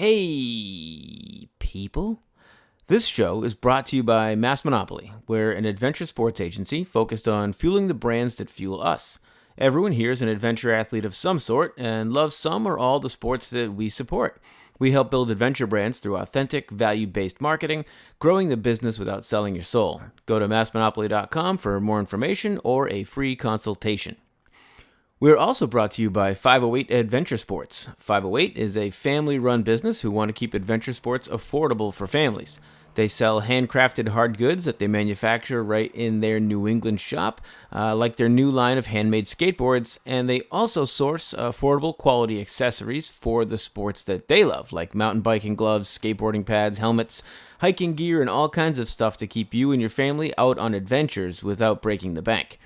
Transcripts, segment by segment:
Hey, people. This show is brought to you by Mass Monopoly. We're an adventure sports agency focused on fueling the brands that fuel us. Everyone here is an adventure athlete of some sort and loves some or all the sports that we support. We help build adventure brands through authentic, value-based marketing, growing the business without selling your soul. Go to massmonopoly.com for more information or a free consultation. We're also brought to you by 508 Adventure Sports. 508 is a family-run business who want to keep adventure sports affordable for families. They sell handcrafted hard goods that they manufacture right in their New England shop, like their new line of handmade skateboards, and they also source affordable quality accessories for the sports that they love, like mountain biking gloves, skateboarding pads, helmets, hiking gear, and all kinds of stuff to keep you and your family out on adventures without breaking the bank.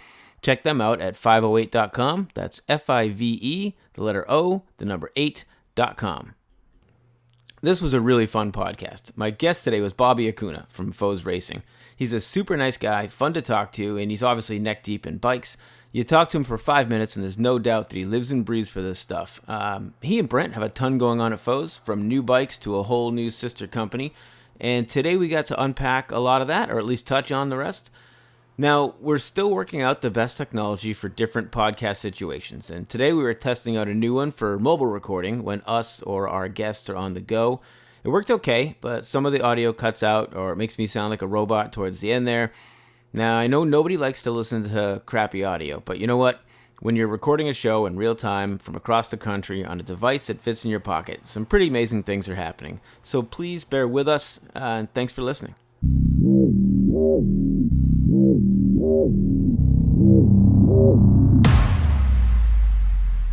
Check them out at 508.com. That's F-I-V-E, the letter O, the number 8.com. This was a really fun podcast. My guest today was Bobby Acuna from Foes Racing. He's a super nice guy, fun to talk to, and he's obviously neck deep in bikes. You talk to him for 5 minutes, and there's no doubt that he lives and breathes for this stuff. He and Brent have a ton going on at Foes, from new bikes to a whole new sister company. And today we got to unpack a lot of that, or at least touch on the rest. Now, we're still working out the best technology for different podcast situations, and today we were testing out a new one for mobile recording when us or our guests are on the go. It worked okay, but some of the audio cuts out or it makes me sound like a robot towards the end there. Now, I know nobody likes to listen to crappy audio, but you know what? When you're recording a show in real time from across the country on a device that fits in your pocket, some pretty amazing things are happening. So please bear with us, and thanks for listening.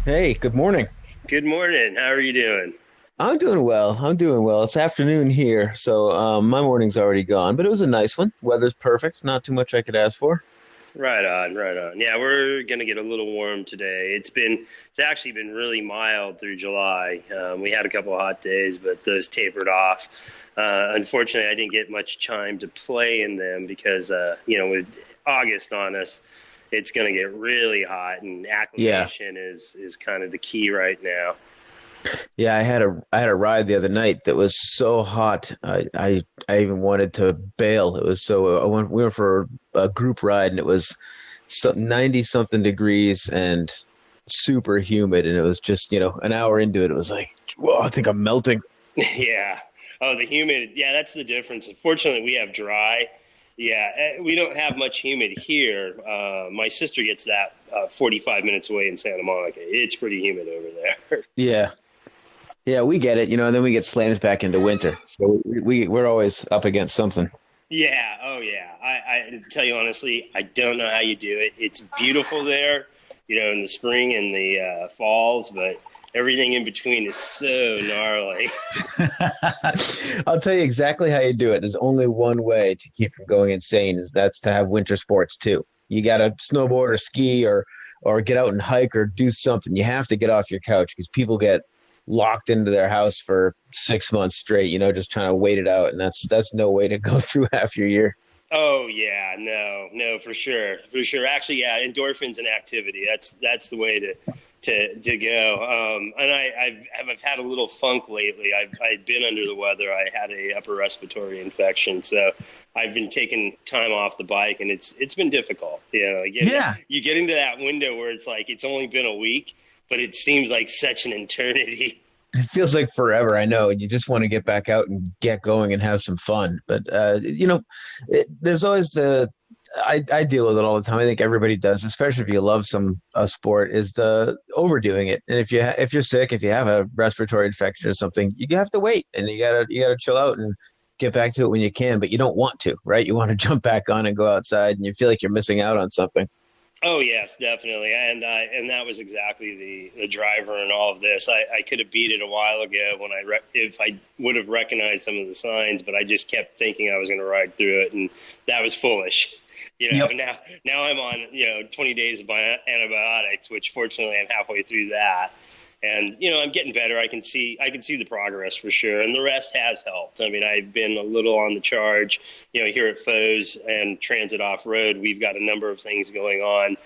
Hey, good morning. Good morning. How are you doing? I'm doing well. It's afternoon here, so my morning's already gone, but it was a nice one. Weather's perfect. Not too much I could ask for. Right on, right on. Yeah, we're gonna get a little warm today. It's actually been really mild through July. We had a couple of hot days, but those tapered off. Unfortunately, I didn't get much time to play in them because with August on us, it's going to get really hot, and acclimation is kind of the key right now. Yeah, I had a ride the other night that was so hot. I even wanted to bail. It was we went for a group ride, and it was 90 something degrees and super humid, and it was just, an hour into it, it was like, whoa, I think I'm melting. Yeah. Oh, the humid. Yeah, that's the difference. Unfortunately, we have dry. Yeah, we don't have much humid here. My sister gets that 45 minutes away in Santa Monica. It's pretty humid over there. Yeah, we get it, and then we get slammed back into winter. So we're always up against something. Yeah, oh yeah. I tell you honestly, I don't know how you do it. It's beautiful there, in the spring and the falls, but everything in between is so gnarly. I'll tell you exactly how you do it. There's only one way to keep from going insane, that's to have winter sports too. You got to snowboard or ski or get out and hike or do something. You have to get off your couch because people get locked into their house for 6 months straight, just trying to wait it out. And that's no way to go through half your year. Oh yeah, no, for sure. Actually, yeah, endorphins and activity. That's the way to go. And I've had a little funk lately. I've been under the weather. I had a upper respiratory infection, so I've been taking time off the bike, and it's been difficult. You get into that window where it's like it's only been a week, but it seems like such an eternity. It feels like forever, I know, and you just want to get back out and get going and have some fun. But there's always I deal with it all the time. I think everybody does, especially if you love a sport, is the overdoing it. And if you're sick, if you have a respiratory infection or something, you have to wait, and you gotta chill out and get back to it when you can. But you don't want to, right? You want to jump back on and go outside, and you feel like you're missing out on something. Oh yes, definitely, and that was exactly the driver in all of this. I could have beat it a while ago if I would have recognized some of the signs, but I just kept thinking I was going to ride through it, and that was foolish. Yep. Now I'm on 20 days of antibiotics, which fortunately I'm halfway through that, and I'm getting better. I can see the progress for sure, and the rest has helped. I mean, I've been a little on the charge, here at Foes and Transit Off Road. We've got a number of things going on.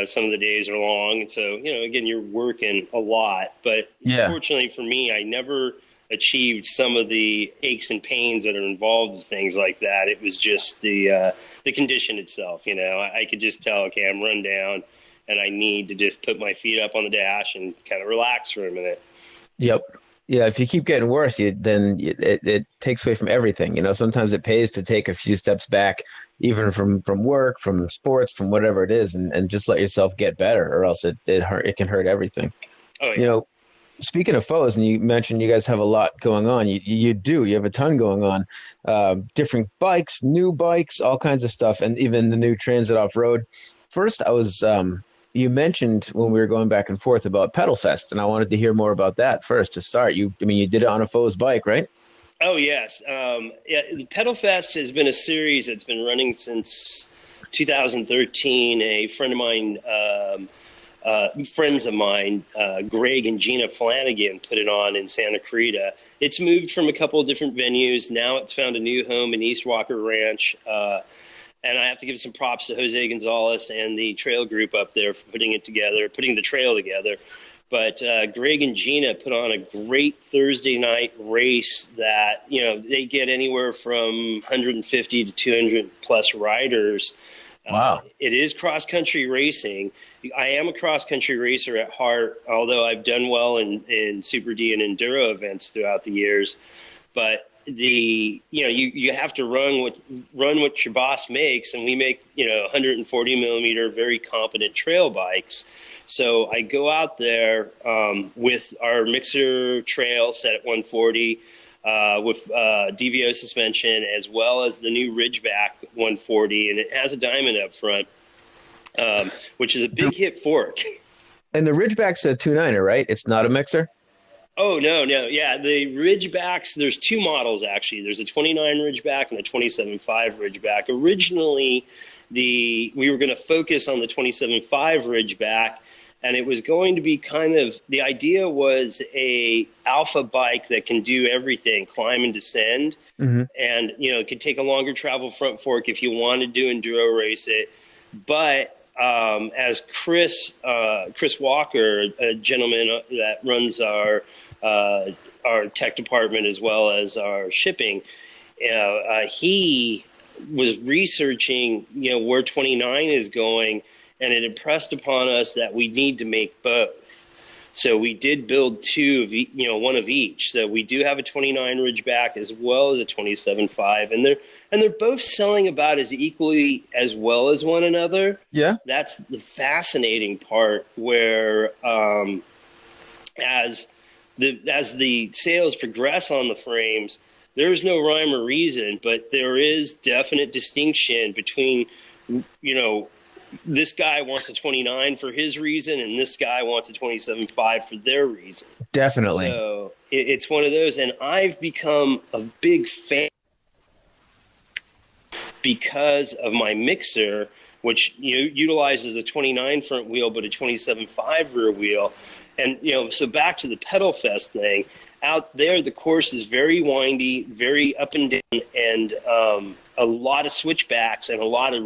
Some of the days are long, and so again, you're working a lot. But Fortunately for me, I never achieved some of the aches and pains that are involved with things like that. It was just the condition itself. I could just tell, okay, I'm run down, and I need to just put my feet up on the dash and kind of relax for a minute. Yep. Yeah, if you keep getting worse, it takes away from everything. Sometimes it pays to take a few steps back, even from work, from sports, from whatever it is, and just let yourself get better, or else it can hurt everything. Oh You yeah. know, Speaking of foes, and you mentioned you guys have a lot going on. You have a ton going on. Different bikes, new bikes, all kinds of stuff, and even the new Transit off road. First, you mentioned when we were going back and forth about Pedal Fest, and I wanted to hear more about that first to start. You did it on a foe's bike, right? Oh yes. Yeah. The Pedal Fest has been a series that's been running since 2013. A friend of mine. Friends of mine, Greg and Gina Flanagan, put it on in Santa Cruz. It's moved from a couple of different venues. Now it's found a new home in East Walker Ranch. And I have to give some props to Jose Gonzalez and the trail group up there for putting the trail together. But Greg and Gina put on a great Thursday night race that, they get anywhere from 150 to 200 plus riders. Wow. It is cross-country racing. I am a cross-country racer at heart, although I've done well in Super D and Enduro events throughout the years. But you have to run what your boss makes, and we make 140 millimeter very competent trail bikes. So I go out there with our mixer trail set at 140. With DVO suspension, as well as the new Ridgeback 140, and it has a diamond up front, which is a big hip fork. And the Ridgeback's a 2.9er, right? It's not a mixer? Oh, no. Yeah, the Ridgebacks, there's two models, actually. There's a 29 Ridgeback and a 27.5 Ridgeback. Originally, we were going to focus on the 27.5 Ridgeback, and it was going to be the idea was a alpha bike that can do everything, climb and descend. Mm-hmm. And, it could take a longer travel front fork if you wanted to enduro race it. But as Chris Walker, a gentleman that runs our tech department as well as our shipping, he was researching, where 29 is going, and it impressed upon us that we need to make both. So we did build one of each. So we do have a 29 Ridgeback as well as a 27.5, and they're both selling about as equally as well as one another. Yeah, that's the fascinating part. Where as the sales progress on the frames, there's no rhyme or reason, but there is definite distinction between this guy wants a 29 for his reason, and this guy wants a 27.5 for their reason. Definitely. So it's one of those, and I've become a big fan because of my mixer, which utilizes a 29 front wheel but a 27.5 rear wheel. And so back to the Pedal Fest thing. Out there, the course is very windy, very up and down, and a lot of switchbacks and a lot of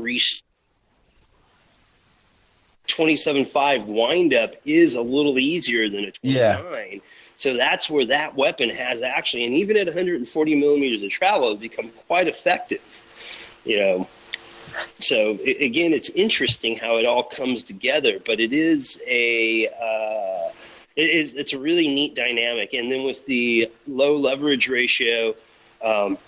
27.5 windup is a little easier than a 29. Yeah. So that's where that weapon has actually, and even at 140 millimeters of travel, it's become quite effective. So again, it's interesting how it all comes together, but it's a really neat dynamic. And then with the low leverage ratio of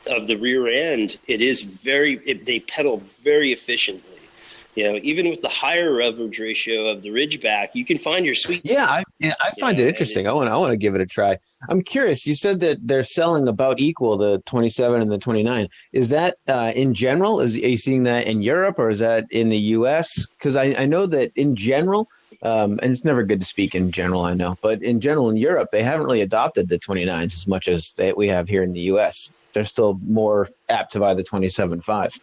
the rear end, they pedal very efficiently. Even with the higher leverage ratio of the Ridgeback, you can find your sweet spot. Yeah, I find it interesting. I want to give it a try. I'm curious. You said that they're selling about equal, the 27 and the 29. Is that in general? Are you seeing that in Europe, or is that in the U.S.? Because I know that in general, and it's never good to speak in general, I know, but in general in Europe, they haven't really adopted the 29s as much as we have here in the U.S. They're still more apt to buy the 27.5.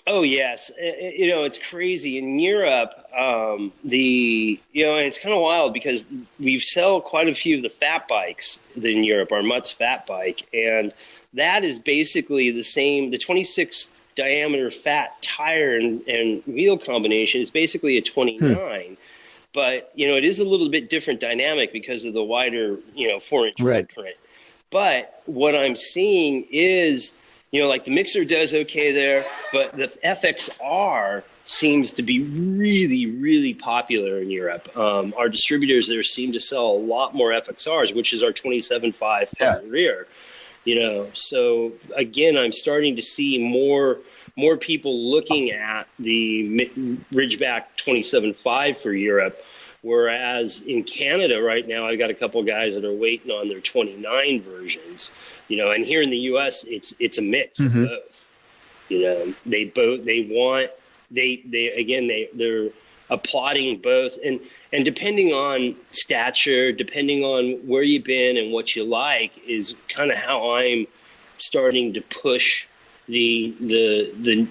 Oh yes, it's crazy in Europe. And it's kind of wild because we sell quite a few of the fat bikes in Europe. Our Mutt's fat bike, and that is basically the same. The 26 diameter fat tire and wheel combination is basically a 29. But, it is a little bit different dynamic because of the wider, 4-inch Right. footprint. But what I'm seeing is, like the mixer does okay there, but the FXR seems to be really, really popular in Europe. Our distributors there seem to sell a lot more FXRs, which is our 27.5 front and rear. So again, I'm starting to see more people looking at the Ridgeback 27.5 for Europe, whereas in Canada right now, I've got a couple guys that are waiting on their 29 versions. And here in the U.S., it's a mix of both. They're applauding both, and depending on stature, depending on where you've been and what you like, is kind of how I'm starting to push the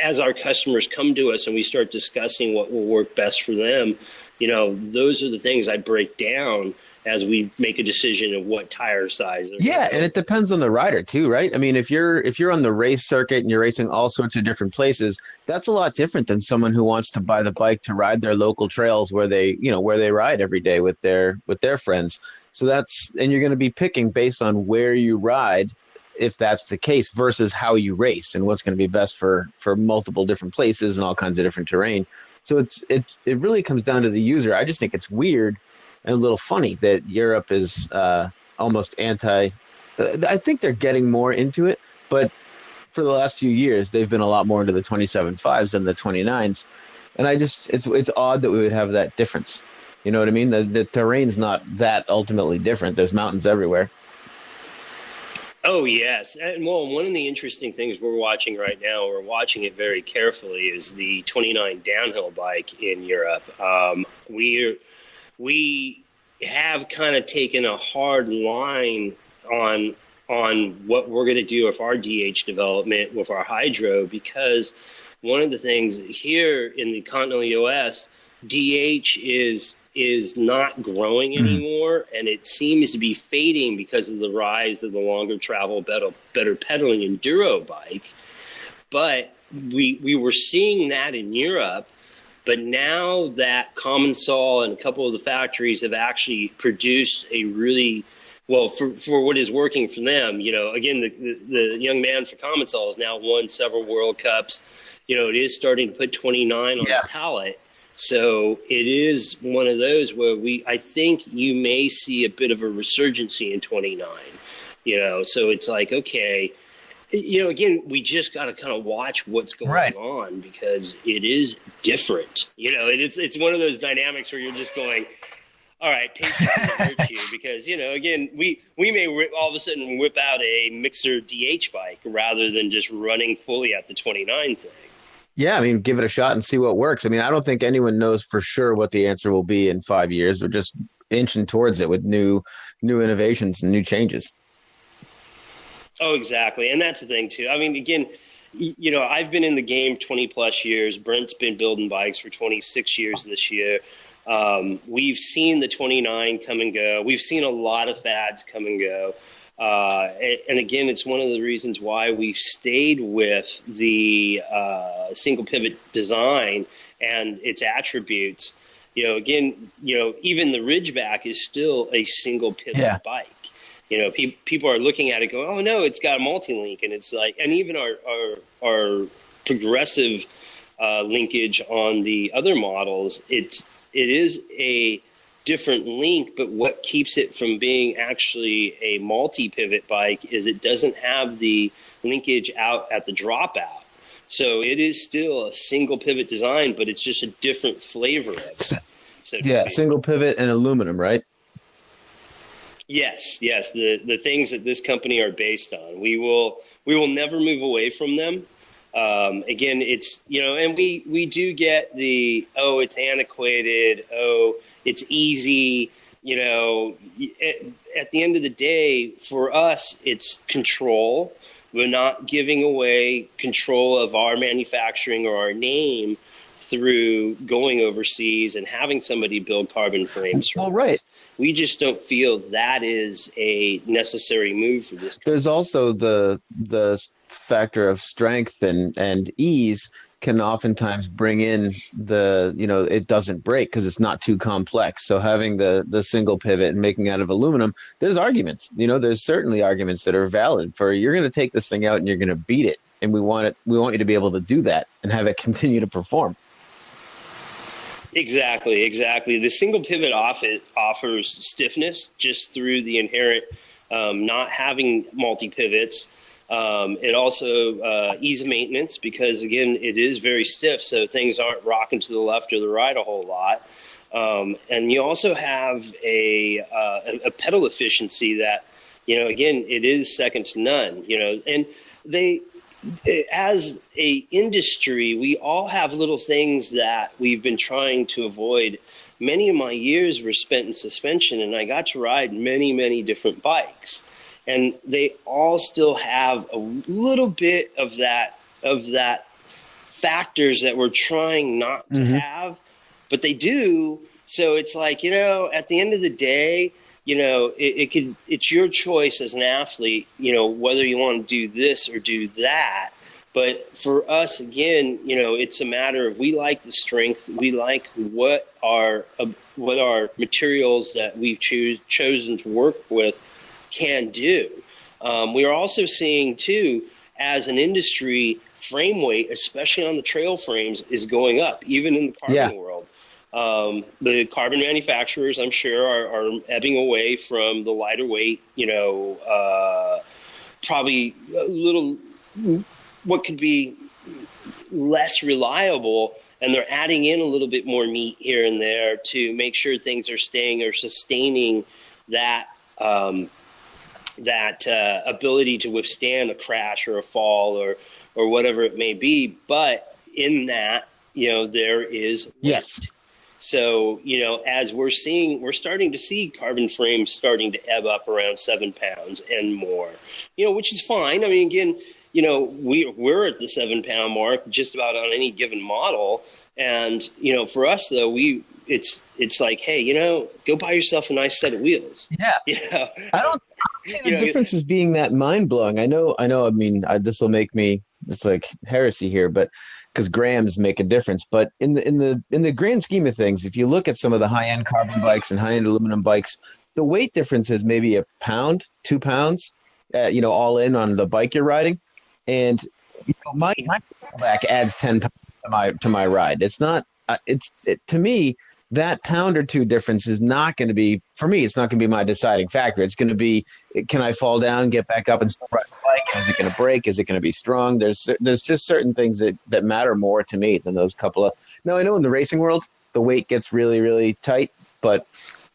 as our customers come to us and we start discussing what will work best for them. Those are the things I break down as we make a decision of what tire size. Yeah, and it depends on the rider too, right? I mean, if you're on the race circuit and you're racing all sorts of different places, that's a lot different than someone who wants to buy the bike to ride their local trails where they ride every day with their friends. So and you're going to be picking based on where you ride, if that's the case, versus how you race and what's going to be best for multiple different places and all kinds of different terrain. So it really comes down to the user. I just think it's weird and a little funny that Europe is almost anti. I think they're getting more into it, but for the last few years, they've been a lot more into the 27.5s than the 29s. And it's odd that we would have that difference. You know what I mean? The terrain's not that ultimately different. There's mountains everywhere. Oh, yes. And well, one of the interesting things we're watching right now, we're watching it very carefully, is the 29 downhill bike in Europe. We have kind of taken a hard line on what we're going to do with our DH development with our hydro, because one of the things here in the continental US, DH is not growing anymore, and it seems to be fading because of the rise of the longer travel, better pedaling enduro bike. But we were seeing that in Europe. But now that Commensal and a couple of the factories have actually produced a really, well, for what is working for them, again, the young man for Commensal has now won several World Cups. It is starting to put 29 on the palette. So it is one of those where I think you may see a bit of a resurgency in 29. So it's like, okay, again, we just got to kind of watch what's going on, because it is different. It's one of those dynamics where you're just going, all right, patience is a virtue, because, again, we may all of a sudden whip out a mixer DH bike rather than just running fully at the 29 thing. Yeah, I mean, give it a shot and see what works. I mean, I don't think anyone knows for sure what the answer will be in 5 years. We're just inching towards it with new innovations and new changes. Oh, exactly. And that's the thing, too. I mean, again, I've been in the game 20 plus years. Brent's been building bikes for 26 years this year. We've seen the 29 come and go. We've seen a lot of fads come and go. And again, it's one of the reasons why we've stayed with the single pivot design and its attributes. Even the Ridgeback is still a single pivot bike. People are looking at it going, oh no, it's got a multi-link, and it's like, and even our progressive linkage on the other models, it is a different link, but what keeps it from being actually a multi-pivot bike is it doesn't have the linkage out at the dropout. So it is still a single pivot design, but it's just a different flavor of it. So single pivot and aluminum, right? Yes. The things that this company are based on, we will never move away from them. Again, it's, and we do get the, oh, it's antiquated. Oh, it's easy. At the end of the day, for us, it's control. We're not giving away control of our manufacturing or our name through going overseas and having somebody build carbon frames for us. Right. We just don't feel that is a necessary move for this company. There's also the factor of strength and ease can oftentimes bring in it doesn't break because it's not too complex. So having the single pivot and making out of aluminum, there's arguments. There's certainly arguments that are valid for you're going to take this thing out and you're going to beat it, and we want you to be able to do that and have it continue to perform. Exactly, exactly. The single pivot offers stiffness just through the inherent not having multi pivots. It also ease of maintenance because, again, it is very stiff, so things aren't rocking to the left or the right a whole lot. And you also have a pedal efficiency that, again, it is second to none. And they, as a industry, we all have little things that we've been trying to avoid. Many of my years were spent in suspension, and I got to ride many, many different bikes. And they all still have a little bit of that factors that we're trying not to have, but they do. So it's like, at the end of the day, it's your choice as an athlete, whether you want to do this or do that. But for us, again, it's a matter of we like the strength, we like what our materials that we've chosen to work with can do. We are also seeing, too, as an industry, frame weight, especially on the trail frames, is going up, even in the carbon world. The carbon manufacturers, I'm sure, are ebbing away from the lighter weight, probably a little what could be less reliable, and they're adding in a little bit more meat here and there to make sure things are staying or sustaining that ability to withstand a crash or a fall or whatever it may be. But in that, there is weight. Yes. So, as we're starting to see carbon frames starting to ebb up around 7 pounds and more, which is fine. I mean, again, we're at the 7 pound mark just about on any given model. And, for us, though, it's like, hey, go buy yourself a nice set of wheels. Yeah. I don't see the difference as being that mind blowing. I know. I mean, this will make me, it's like heresy here, but because grams make a difference. But in the grand scheme of things, if you look at some of the high end carbon bikes and high end aluminum bikes, the weight difference is maybe a pound, 2 pounds, all in on the bike you're riding. And my back adds 10 pounds to my ride. It's not. To me, that pound or two difference is not going to be, for me, it's not going to be my deciding factor. It's going to be, can I fall down, get back up and still ride the bike? Is it going to break? Is it going to be strong? There's just certain things that matter more to me than those couple of. Now, I know in the racing world, the weight gets really, really tight, but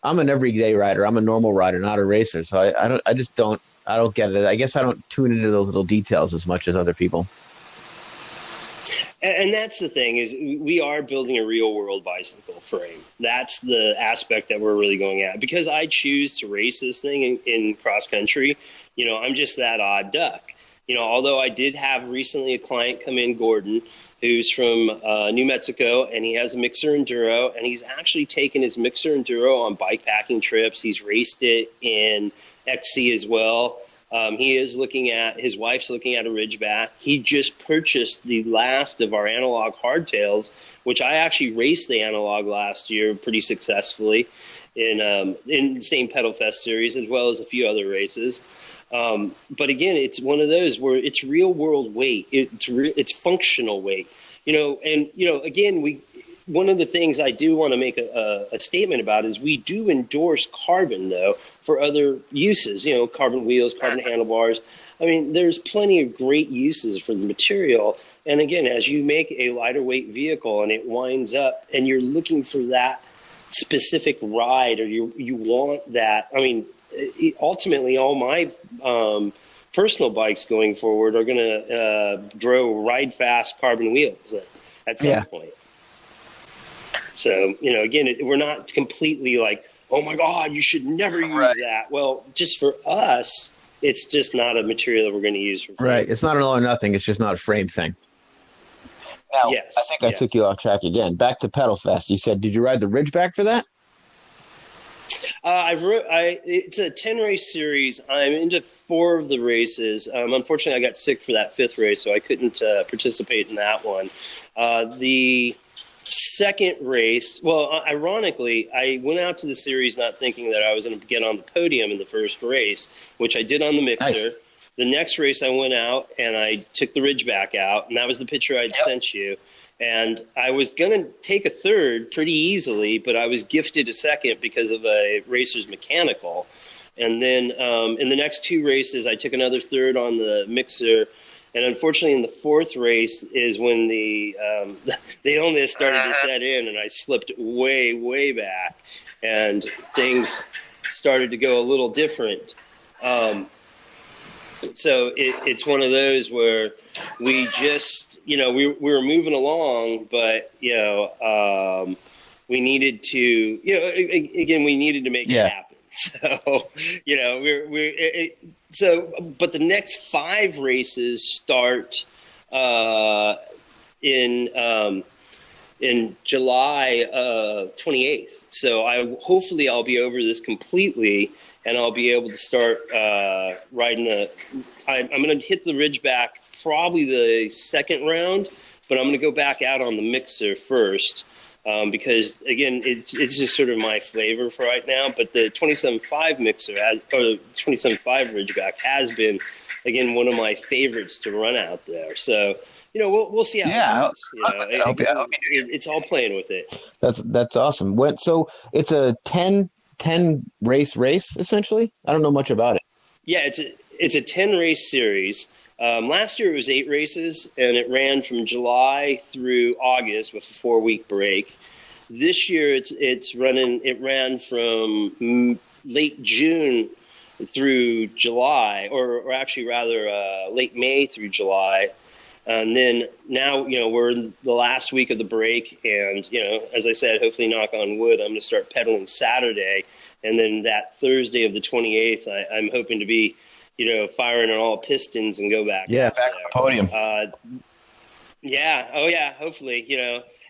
I'm an everyday rider. I'm a normal rider, not a racer. So I don't get it. I guess I don't tune into those little details as much as other people. And that's the thing, is we are building a real world bicycle frame. That's the aspect that we're really going at. Because I choose to race this thing in cross country, I'm just that odd duck. Although I did have recently a client come in, Gordon, who's from New Mexico, and he has a Mixer Enduro, and he's actually taken his Mixer Enduro on bikepacking trips. He's raced it in XC as well. His wife's looking at a Ridgeback. He just purchased the last of our analog hardtails, which I actually raced the analog last year pretty successfully in the same Pedal Fest series, as well as a few other races. But again, it's one of those where it's real world weight. It's functional weight, again, one of the things I do want to make a statement about is we do endorse carbon, though, for other uses, carbon wheels, carbon handlebars. I mean, there's plenty of great uses for the material. And again, as you make a lighter weight vehicle and it winds up and you're looking for that specific ride, or you want that, I mean, ultimately all my personal bikes going forward are going to grow ride fast carbon wheels at some point. So, again, we're not completely like, oh, my God, you should never use that. Well, just for us, it's just not a material that we're going to use for frame. Right. It's not an all or nothing. It's just not a frame thing. Now, I think I took you off track again. Back to Pedal Fest. You said, did you ride the Ridgeback for that? It's a 10 race series. I'm into 4 of the races. Unfortunately, I got sick for that 5th race, so I couldn't participate in that one. The second race, well, ironically, I went out to the series not thinking that I was going to get on the podium in the first race, which I did on the mixer. Nice. The next race, I went out and I took the Ridgeback out, and that was the picture I'd sent you. And I was going to take a third pretty easily, but I was gifted a second because of a racer's mechanical. And then in the next 2 races, I took another third on the mixer. And unfortunately, in the 4th race is when the illness started to set in, and I slipped way, way back, and things started to go a little different. So it's one of those where we just, we were moving along, but, we needed to, we needed to make it happen. So, but the next 5 races start in July 28th. So hopefully I'll be over this completely, and I'll be able to start riding I'm going to hit the Ridgeback probably the second round, but I'm going to go back out on the mixer first. Because, again, it's just sort of my flavor for right now. But the 27.5 mixer, or the 27.5 Ridgeback, has been, again, one of my favorites to run out there. So, we'll see how it goes. It's all playing with it. That's awesome. So it's a 10 race, essentially? I don't know much about it. Yeah, it's a 10 race series. Last year it was 8 races, and it ran from July through August with a 4-week break. This year it ran from late June through July, or actually rather late May through July. And then now, we're in the last week of the break, and, as I said, hopefully knock on wood, I'm going to start pedaling Saturday. And then that Thursday of the 28th, I'm hoping to be firing on all pistons and go back. Yeah, back on the podium. Yeah. Oh, yeah. Hopefully,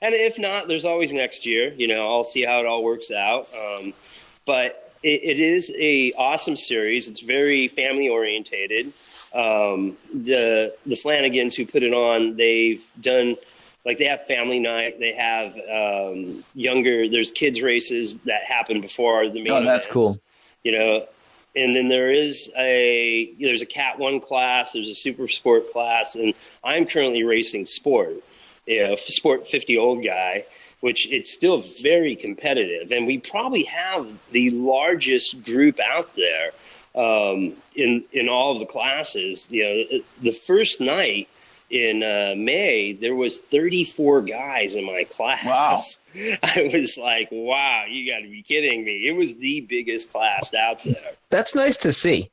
and if not, there's always next year. I'll see how it all works out. But it is a awesome series. It's very family orientated. The Flanagans who put it on, they've done, like, they have family night. They have there's kids races that happen before the main events. That's cool. And then there's a Cat 1 class, there's a Super Sport class, and I'm currently racing Sport, Sport 50 old guy, which it's still very competitive. And we probably have the largest group out there in all of the classes. The first night in May, there was 34 guys in my class. Wow. I was like, wow, you got to be kidding me. It was the biggest class out there. That's nice to see.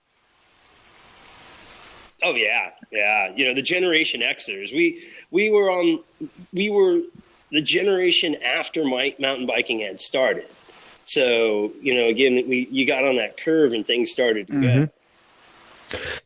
Oh, yeah. Yeah. The Generation Xers, we were the generation after mountain biking had started. So, again, you got on that curve and things started to go.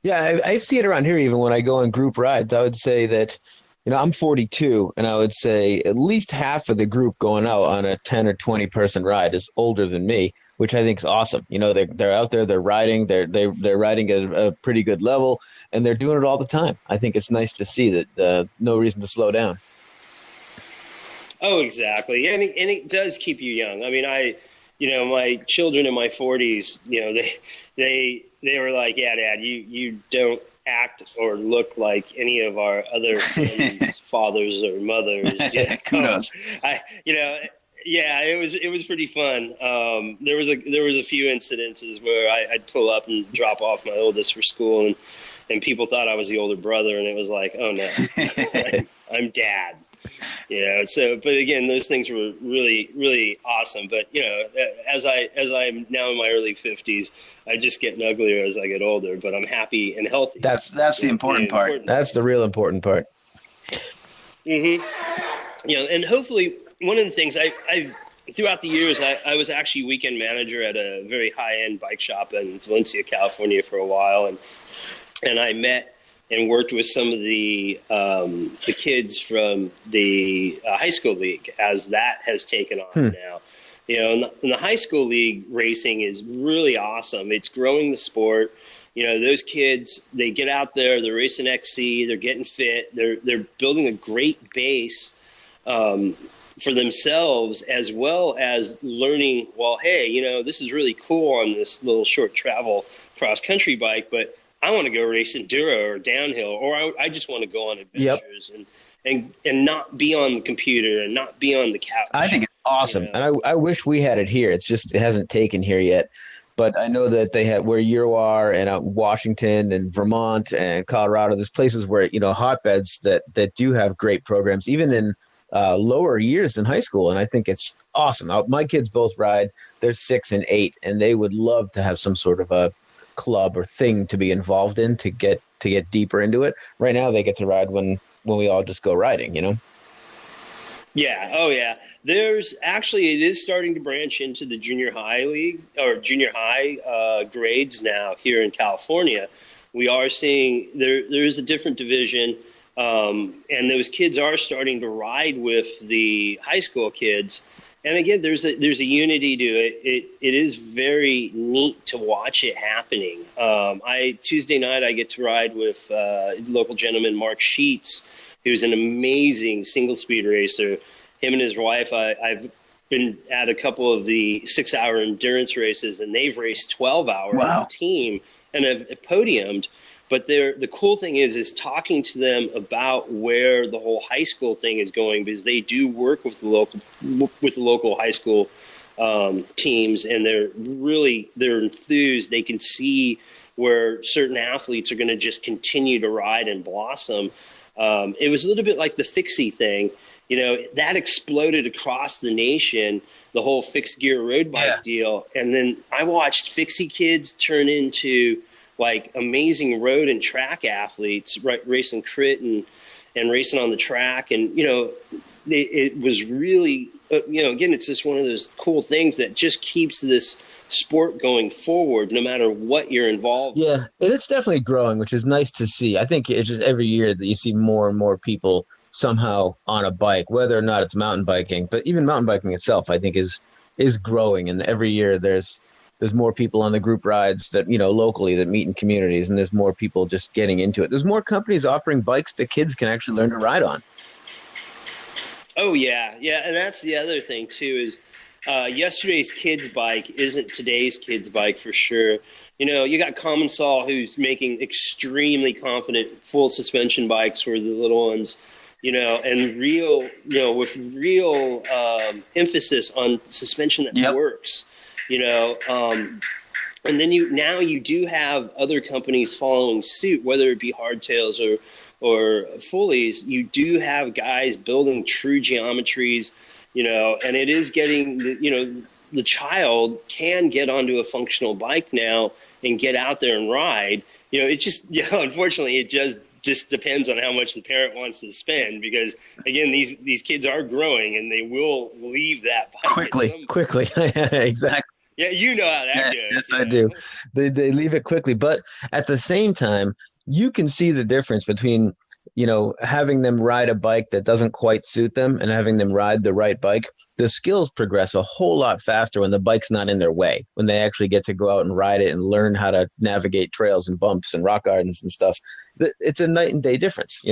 Yeah, I see it around here even when I go on group rides. I would say that, I'm 42, and I would say at least half of the group going out on a 10 or 20 person ride is older than me, which I think is awesome. They're out there, they're riding, they're riding at a pretty good level, and they're doing it all the time. I think it's nice to see that no reason to slow down. Oh, exactly. And it does keep you young. I mean, my children in my 40s, they were like, yeah, Dad, you don't act or look like any of our other friends' fathers or mothers. Kudos. Yeah, it was pretty fun. There was a few incidences where I'd pull up and drop off my oldest for school, and people thought I was the older brother, and it was like, oh no, I'm Dad. But again, those things were really, really awesome. But, as I'm now in my early 50s, I just get uglier as I get older, but I'm happy and healthy. That's the important part. That's the real important part. Mm-hmm. And hopefully one of the things I throughout the years, I was actually weekend manager at a very high-end bike shop in Valencia, California for a while. And I met and worked with some of the kids from the high school league as that has taken off now. In the high school league, racing is really awesome. It's growing the sport. Those kids, they get out there, they're racing XC, they're getting fit, they're building a great base for themselves, as well as learning, well, hey, this is really cool on this little short travel cross country bike, but I want to go race enduro or downhill, or I just want to go on Yep. adventures and not be on the computer and not be on the I couch. think it's awesome. And I wish we had it here. It hasn't taken here yet. But I know that they have where you are and out in Washington and Vermont and Colorado, there's places where, hotbeds that do have great programs, even in lower years than high school. And I think it's awesome. My kids both ride. They're 6 and 8, and they would love to have some sort of a club or thing to be involved in to get deeper into it. Right now they get to ride when we all just go riding. Yeah. Oh, yeah. It is starting to branch into the junior high league or junior high grades now here in California. We are seeing there is a different division, and those kids are starting to ride with the high school kids. And again, there's a unity to it. It is very neat to watch it happening. Tuesday night I get to ride with local gentleman Mark Sheets, who's an amazing single speed racer. Him and his wife, I've been at a couple of the 6-hour endurance races, and they've raced 12 hours as a team and have podiumed. But the cool thing is talking to them about where the whole high school thing is going, because they do work with the local high school teams, and they're enthused. They can see where certain athletes are going to just continue to ride and blossom. It was a little bit like the fixie thing, that exploded across the nation, the whole fixed gear road bike deal. And then I watched fixie kids turn into like amazing road and track athletes, right, racing crit and racing on the track. And, it was really, again, it's just one of those cool things that just keeps this sport going forward, no matter what you're involved in. Yeah, and it's definitely growing, which is nice to see. I think it's just every year that you see more and more people somehow on a bike, whether or not it's mountain biking, but even mountain biking itself, I think is growing. And every year there's more people on the group rides that, locally that meet in communities, and there's more people just getting into it. There's more companies offering bikes that kids can actually learn to ride on. Oh, yeah. Yeah. And that's the other thing, too, is yesterday's kids' bike isn't today's kids' bike for sure. You got Common Sol, who's making extremely confident full suspension bikes for the little ones, and with real emphasis on suspension that works, and then you do have other companies following suit, whether it be hardtails or fullies. You do have guys building true geometries, and it is getting, the child can get onto a functional bike now and get out there and ride. It just, unfortunately, it just depends on how much the parent wants to spend, because again, these kids are growing and they will leave that bike quickly. Exactly. Yeah, you know how that goes. Yes, I do. They leave it quickly, but at the same time, you can see the difference between, having them ride a bike that doesn't quite suit them and having them ride the right bike. The skills progress a whole lot faster when the bike's not in their way, when they actually get to go out and ride it and learn how to navigate trails and bumps and rock gardens and stuff. It's a night and day difference,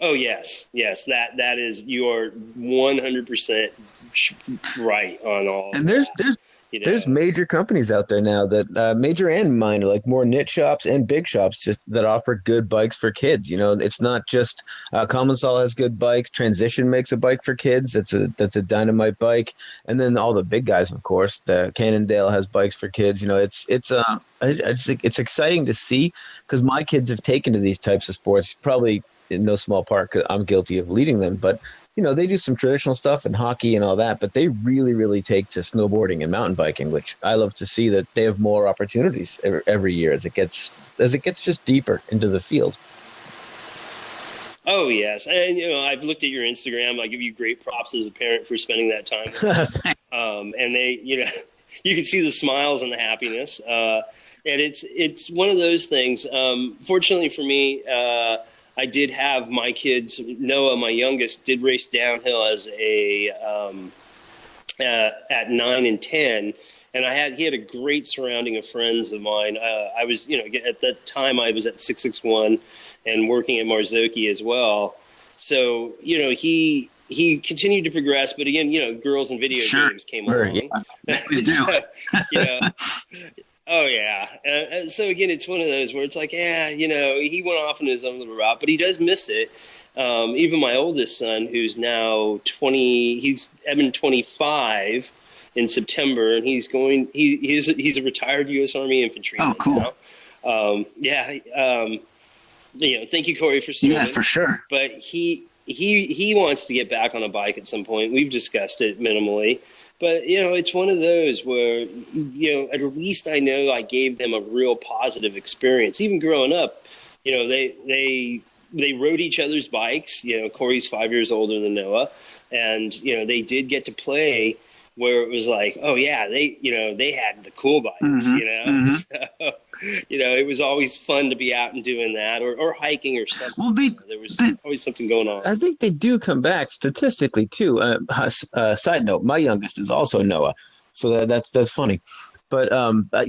Oh, yes. That is, you are 100% right on all. And there's major companies out there now that major and minor, like more niche shops and big shops, just that offer good bikes for kids. It's not just Common Sol has good bikes. Transition makes a bike for kids. That's a dynamite bike. And then all the big guys, of course, the Cannondale has bikes for kids. I just think it's exciting to see, because my kids have taken to these types of sports, probably in no small part because I'm guilty of leading them, but they do some traditional stuff and hockey and all that, but they really, really take to snowboarding and mountain biking, which I love to see that they have more opportunities every year as it gets just deeper into the field. Oh, yes. And, I've looked at your Instagram. I give you great props as a parent for spending that time with them. And they, you can see the smiles and the happiness. And it's one of those things. Fortunately for me, I did have my kids. Noah, my youngest, did race downhill as a at 9 and 10. And he had a great surrounding of friends of mine. I was, at that time I was at 661 and working at Marzocchi as well. So, he continued to progress, but again, girls and video games came along. Yeah. Please do. So, oh yeah. So again, it's one of those where it's like, he went off on his own little route, but he does miss it. Even my oldest son, who's now 20, he's 25 in September, and he's a retired U.S. Army infantryman. Oh, cool. Thank you, Corey, for seeing it. Yeah, for sure. But he wants to get back on a bike at some point. We've discussed it minimally. But, it's one of those where, at least I know I gave them a real positive experience. Even growing up, they rode each other's bikes. Corey's 5 years older than Noah. And, they did get to play where it was like, oh, yeah, they had the cool bikes, Mm-hmm. So, it was always fun to be out and doing that or hiking or something. Well, there was always something going on. I think they do come back statistically, too. Side note, my youngest is also Noah, so that's funny. But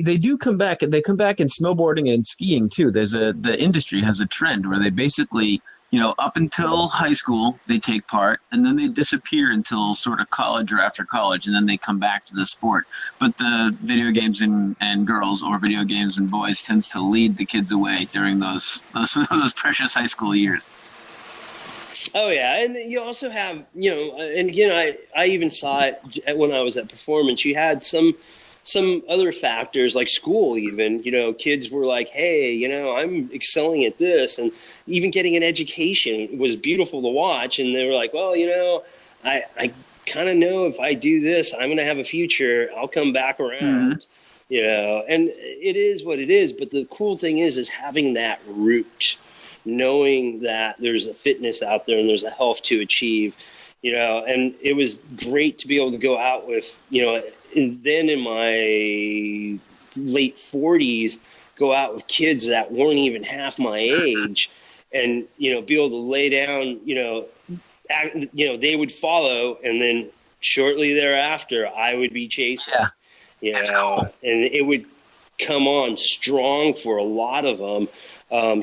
they do come back, and they come back in snowboarding and skiing, too. The industry has a trend where they basically – up until high school, they take part, and then they disappear until sort of college or after college, and then they come back to the sport. But the video games and girls or video games and boys tends to lead the kids away during those precious high school years. Oh, yeah. And you also have, and again, I even saw it when I was at Performance. You had some other factors like school even, kids were like, hey, I'm excelling at this. And even getting an education was beautiful to watch. And they were like, well, I kind of know if I do this, I'm going to have a future. I'll come back around, and it is what it is. But the cool thing is having that root, knowing that there's a fitness out there and there's a health to achieve, and it was great to be able to go out with, and then in my late 40s, go out with kids that weren't even half my age and, be able to lay down, they would follow. And then shortly thereafter, I would be chasing, Cool. And it would come on strong for a lot of them.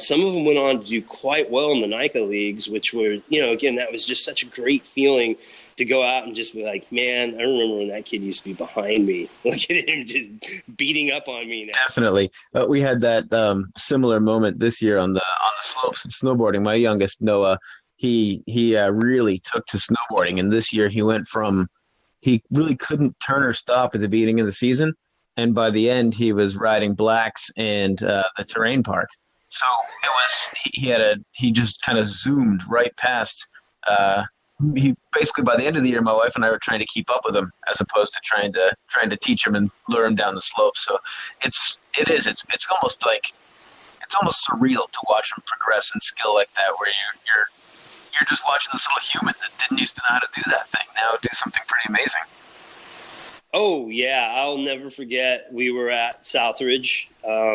Some of them went on to do quite well in the NICA leagues, which were, again, that was just such a great feeling to go out and just be like, man, I remember when that kid used to be behind me. Look at him just beating up on me now. Definitely. We had that similar moment this year on the slopes and snowboarding. My youngest, Noah, he really took to snowboarding. And this year he really couldn't turn or stop at the beginning of the season. And by the end, he was riding blacks and the terrain park. So it was, he just kind of zoomed right past, he basically by the end of the year, my wife and I were trying to keep up with him as opposed to trying to teach him and lure him down the slope. So it's almost surreal to watch him progress in skill like that, where you're just watching this little human that didn't used to know how to do that thing now do something pretty amazing. Oh yeah, I'll never forget. We were at Southridge,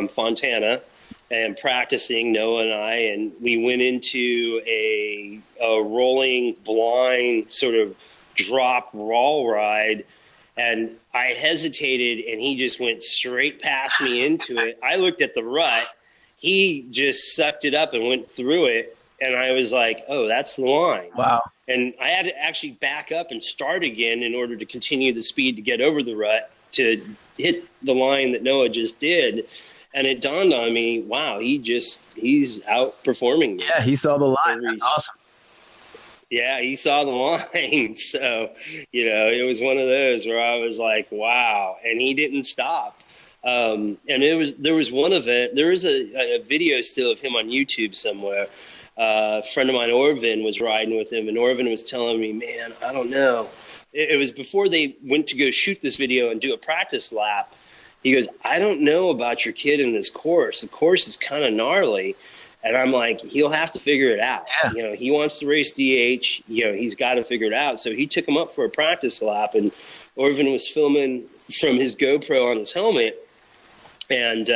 Fontana, and practicing, Noah and I, and we went into a rolling blind sort of drop roll ride, and I hesitated, and he just went straight past me into it. I looked at the rut. He just sucked it up and went through it, and I was like, oh, that's the line. Wow. And I had to actually back up and start again in order to continue the speed to get over the rut to hit the line that Noah just did. And it dawned on me, wow, he's outperforming me. Yeah, he saw the line. That's awesome. Yeah, he saw the line. So, it was one of those where I was like, wow. And he didn't stop. And there was one event, there was a video still of him on YouTube somewhere. A friend of mine, Orvin, was riding with him, and Orvin was telling me, man, I don't know. It was before they went to go shoot this video and do a practice lap. He goes, I don't know about your kid in this course. The course is kind of gnarly. And I'm like, he'll have to figure it out. Yeah. He wants to race DH. He's got to figure it out. So he took him up for a practice lap, and Orvin was filming from his GoPro on his helmet. And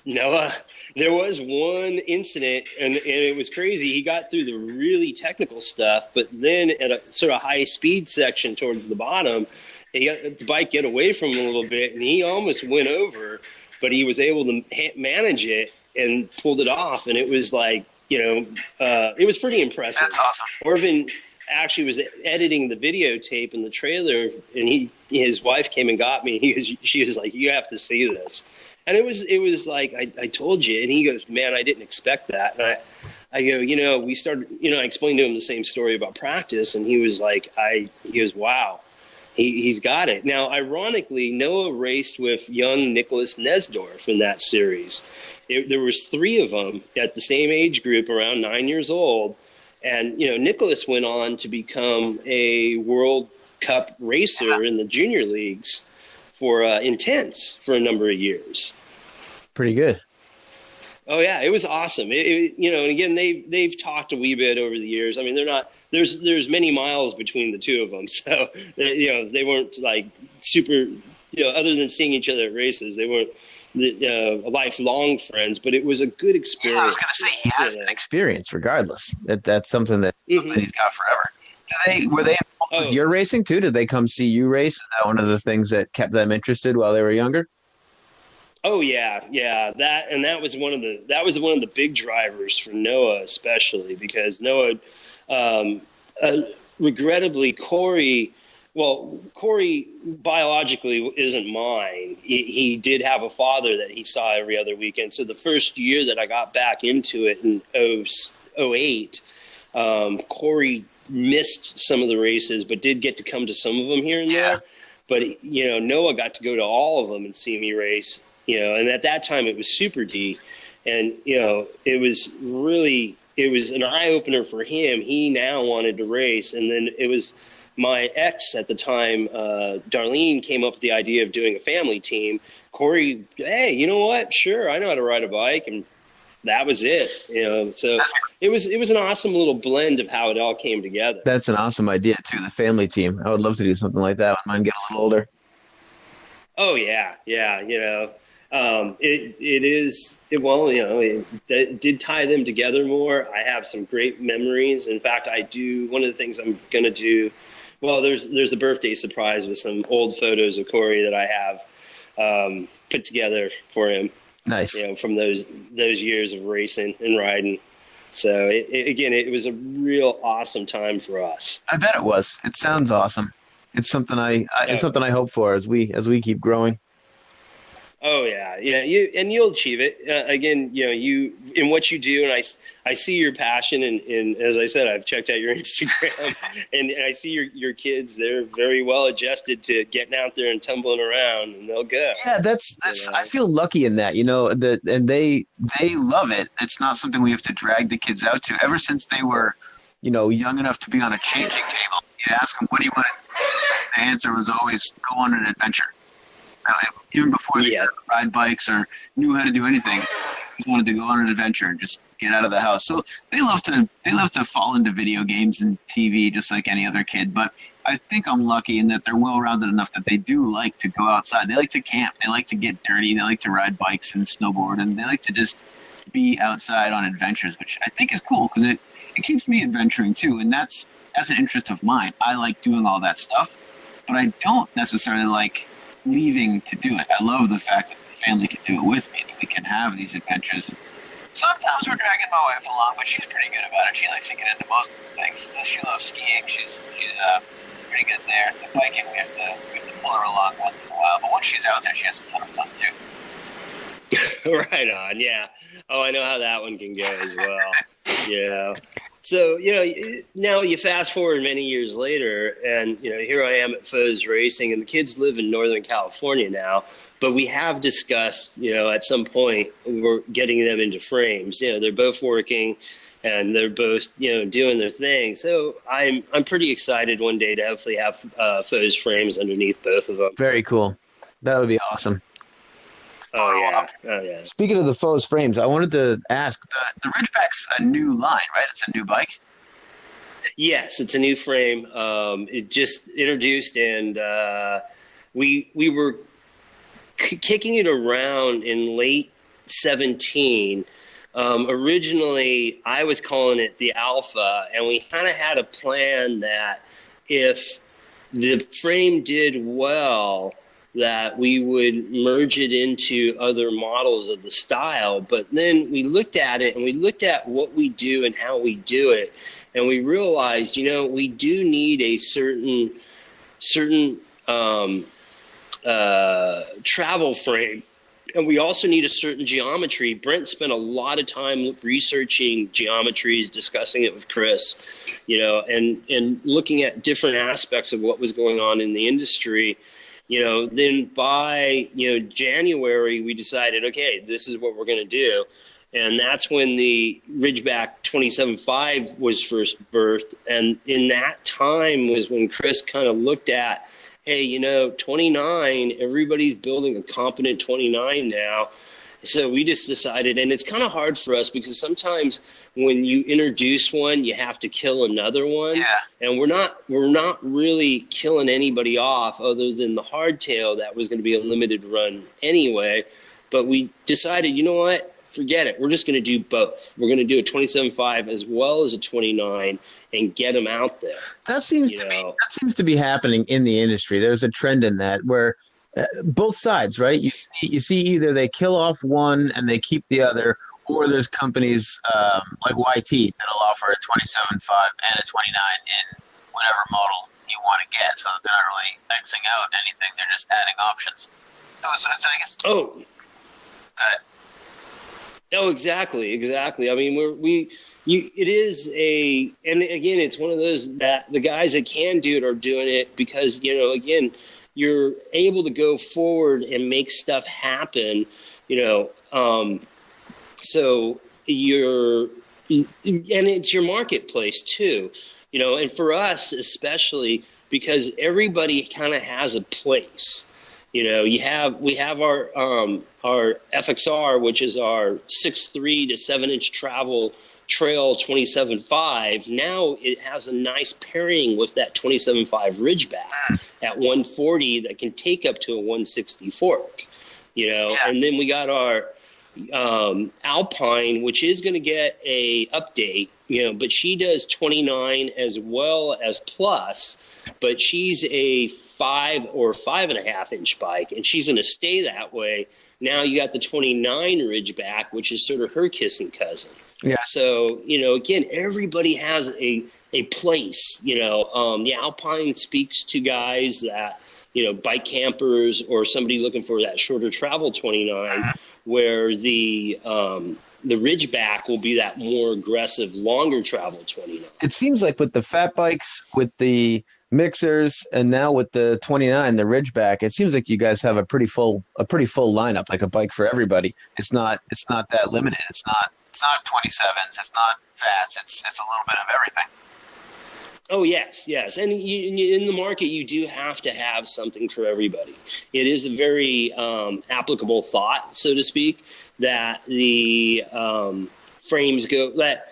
Noah, there was one incident, and it was crazy. He got through the really technical stuff, but then at a sort of high-speed section towards the bottom, he got the bike get away from him a little bit, and he almost went over, but he was able to manage it and pulled it off. And it was like, it was pretty impressive. That's awesome. Orvin actually was editing the videotape in the trailer, and his wife came and got me. She was like, "You have to see this." And it was like, I told you. And he goes, "Man, I didn't expect that." And I go, we started, I explained to him the same story about practice, and he was like, he goes, "Wow, he's got it." Now, ironically, Noah raced with young Nicholas Nesdorf in that series. There was 3 of them at the same age group, around 9 years old. And, Nicholas went on to become a World Cup racer in the junior leagues for Intense for a number of years. Pretty good. Oh yeah, it was awesome. And again, they've talked a wee bit over the years. I mean, they're not, there's many miles between the two of them. So, they weren't like super, other than seeing each other at races, they weren't lifelong friends, but it was a good experience. Yeah, I was going to say, he has an experience regardless. That's something that he's got forever. Were they involved with your racing too? Did they come see you race? Is that one of the things that kept them interested while they were younger? Oh yeah. That was one of the big drivers for Noah, especially because Noah, regrettably, Corey biologically isn't mine. He did have a father that he saw every other weekend. So the first year that I got back into it in 2008, Corey missed some of the races, but did get to come to some of them here and there. But, Noah got to go to all of them and see me race, and at that time it was Super D. And, it was an eye opener for him. He now wanted to race. And then it was my ex at the time, Darlene, came up with the idea of doing a family team. Corey, hey, you know what? Sure, I know how to ride a bike. And that was it. So it was an awesome little blend of how it all came together. That's an awesome idea too, the family team. I would love to do something like that when mine get a little older. Oh yeah. It did tie them together more. I have some great memories. In fact, one of the things I'm going to do, there's a birthday surprise with some old photos of Corey that I have put together for him. Nice. From those years of racing and riding. So it was a real awesome time for us. I bet it was. It sounds awesome. It's something it's something I hope for as we keep growing. Oh yeah. You'll achieve it. Again, you in what you do, and I see your passion, and as I said, I've checked out your Instagram, and I see your kids. They're very well adjusted to getting out there and tumbling around, and they'll go. Yeah, that's. I feel lucky in that, and they love it. It's not something we have to drag the kids out to. Ever since they were, young enough to be on a changing table, you ask them, "What do you want?" The answer was always, "Go on an adventure." Even before they could ride bikes or knew how to do anything, just wanted to go on an adventure and just get out of the house. So they love to fall into video games and TV just like any other kid. But I think I'm lucky in that they're well-rounded enough that they do like to go outside. They like to camp. They like to get dirty. They like to ride bikes and snowboard. And they like to just be outside on adventures, which I think is cool because it keeps me adventuring too. And that's an interest of mine. I like doing all that stuff, but I don't necessarily like leaving to do it. I love the fact that the family can do it with me. We can have these adventures. And sometimes we're dragging my wife along, but she's pretty good about it. She likes to get into most of the things. She loves skiing. She's pretty good there. The biking, we have to pull her along once in a while. But once she's out there, she has a ton of fun too. Right on, yeah. Oh, I know how that one can go as well. Yeah. So, now you fast forward many years later, and, here I am at Foes Racing, and the kids live in Northern California now, but we have discussed, at some point, we're getting them into frames. They're both working, and they're both, doing their thing. So I'm pretty excited one day to hopefully have Foes frames underneath both of them. Very cool. That would be awesome. Oh yeah. Speaking of the Foes frames, I wanted to ask, the Ridgeback's a new line, right? It's a new bike? Yes, it's a new frame. It just introduced, and we were kicking it around in late 2017. Originally, I was calling it the Alpha, and we kind of had a plan that if the frame did well that we would merge it into other models of the style. But then we looked at it and we looked at what we do and how we do it. And we realized, we do need a certain travel frame. And we also need a certain geometry. Brent spent a lot of time researching geometries, discussing it with Chris, and looking at different aspects of what was going on in the industry. Then by, January, we decided, okay, this is what we're going to do. And that's when the Ridgeback 27.5 was first birthed. And in that time was when Chris kind of looked at, hey, 29, everybody's building a competent 29 now. So we just decided, and it's kind of hard for us because sometimes when you introduce one, you have to kill another one. Yeah. And we're not really killing anybody off other than the hardtail that was going to be a limited run anyway. But we decided, you know what? Forget it. We're just going to do both. We're going to do a 27.5 as well as a 29 and get them out there. That seems to be happening in the industry. There's a trend in that where both sides, right? You see either they kill off one and they keep the other, or there's companies like YT that'll offer a 27.5 and a 29 in whatever model you want to get, so that they're not really Xing out anything. They're just adding options. So I guess. Oh. Oh, exactly. I mean, it is and again, it's one of those that the guys that can do it are doing it because, again, you're able to go forward and make stuff happen, so and it's your marketplace too, and for us, especially because everybody kind of has a place. We have our FXR, which is our 6.3 to 7-inch travel trail 27.5. Now it has a nice pairing with that 27.5 Ridgeback at 140 that can take up to a 160 fork. And then we got our Alpine, which is going to get a update, but she does 29 as well as plus. But she's a 5 or 5.5 inch bike, and she's going to stay that way. Now you got the 29 Ridgeback, which is sort of her kissing cousin. Yeah. So, again, everybody has a place. The Alpine speaks to guys that, bike campers or somebody looking for that shorter travel 29, where the Ridgeback will be that more aggressive, longer travel 29. It seems like with the fat bikes, with the mixers, and now with the 29, the Ridgeback, it seems like you guys have a pretty full lineup, like a bike for everybody. It's not that limited. It's not 27s. It's not fats. It's a little bit of everything. Oh, yes. And in the market, you do have to have something for everybody. It is a very applicable thought, so to speak, that the frames go that.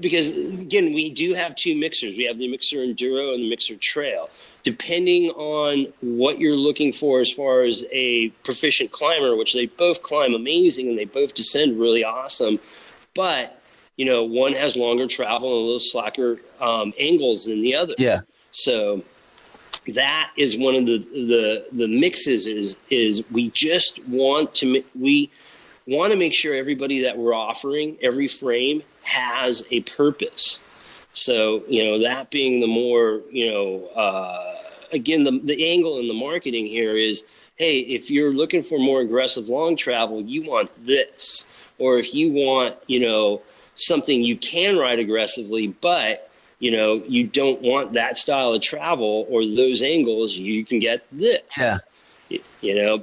Because, again, we do have two mixers. We have the Mixer Enduro and the Mixer Trail. Depending on what you're looking for as far as a proficient climber, which they both climb amazing and they both descend really awesome. But, one has longer travel and a little slacker angles than the other. Yeah. So that is one of the mixes is we just want to make sure everybody that we're offering, every frame, has a purpose. So, that being the more, again, the angle in the marketing here is, hey, if you're looking for more aggressive long travel, you want this. Or if you want, something you can ride aggressively, but, you don't want that style of travel or those angles, you can get this. Yeah.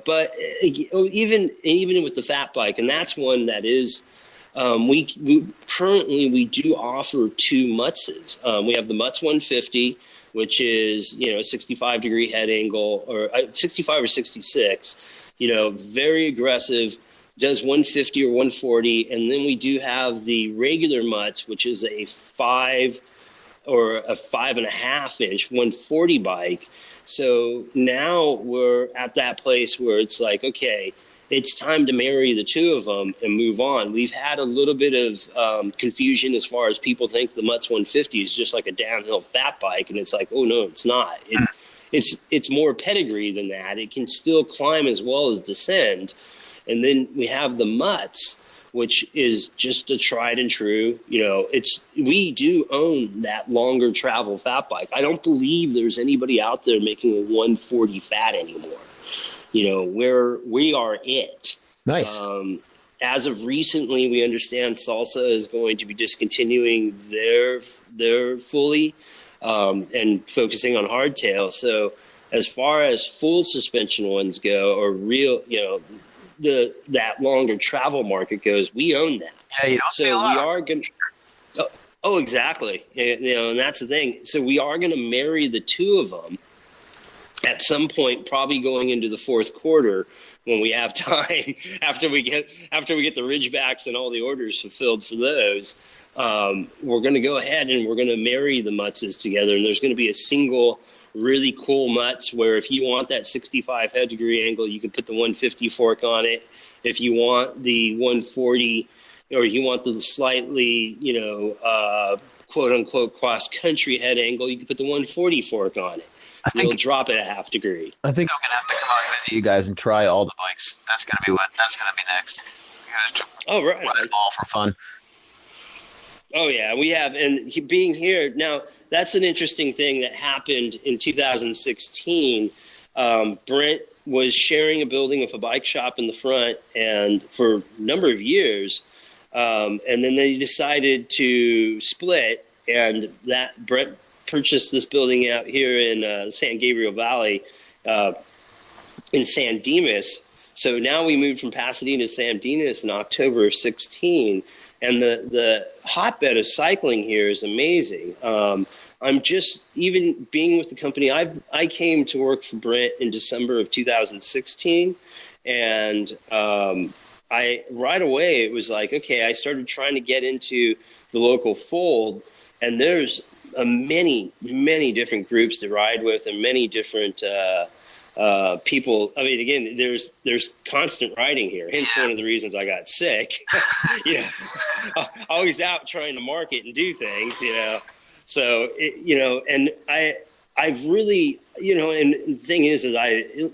But even with the fat bike, and that's one that is, we currently do offer two Mutzes. We have the Mutz 150, which is, 65-degree head angle, or 65 or 66, very aggressive, does 150 or 140. And then we do have the regular Mutz, which is a 5 or a 5.5 inch 140 bike. So now we're at that place where it's like, okay, it's time to marry the two of them and move on. We've had a little bit of confusion as far as people think the Mutz 150 is just like a downhill fat bike, and it's like, oh no, it's not. It's more pedigree than that. It can still climb as well as descend. And then we have the Mutz, which is just a tried and true, we do own that longer travel fat bike. I don't believe there's anybody out there making a 140 fat anymore. Where we are it. Nice. As of recently, we understand Salsa is going to be discontinuing their fully and focusing on hardtail. So as far as full suspension ones go, or real, that longer travel market goes, we own that. Yeah, you don't see a lot. We are going to. Oh, exactly. And that's the thing. So we are going to marry the two of them at some point, probably going into the fourth quarter when we have time after we get the Ridgebacks and all the orders fulfilled for those. We're going to go ahead and we're going to marry the Mutzes together, and there's going to be a single really cool Mutz where if you want that 65 head degree angle, you can put the 150 fork on it. If you want the 140 or you want the slightly, quote unquote cross country head angle, you can put the 140 fork on it. You'll drop it a half degree. I think I'm gonna have to come out and visit you guys and try all the bikes. That's gonna be next. Oh, right. Run it all for fun. Oh yeah, we have, and being here now. That's an interesting thing that happened in 2016. Brent was sharing a building with a bike shop in the front, and for a number of years, and then they decided to split, and that Brent purchased this building out here in San Gabriel Valley in San Dimas. So now we moved from Pasadena to San Dimas in October of 16, and the hotbed of cycling here is amazing. I'm just, even being with the company, I came to work for Brent in December of 2016, and I right away, it was like, okay, I started trying to get into the local fold, and there's many, many different groups to ride with and many different people. I mean, again, there's constant riding here. Hence one of the reasons I got sick. Always out trying to market and do things, So, and I've really, and the thing is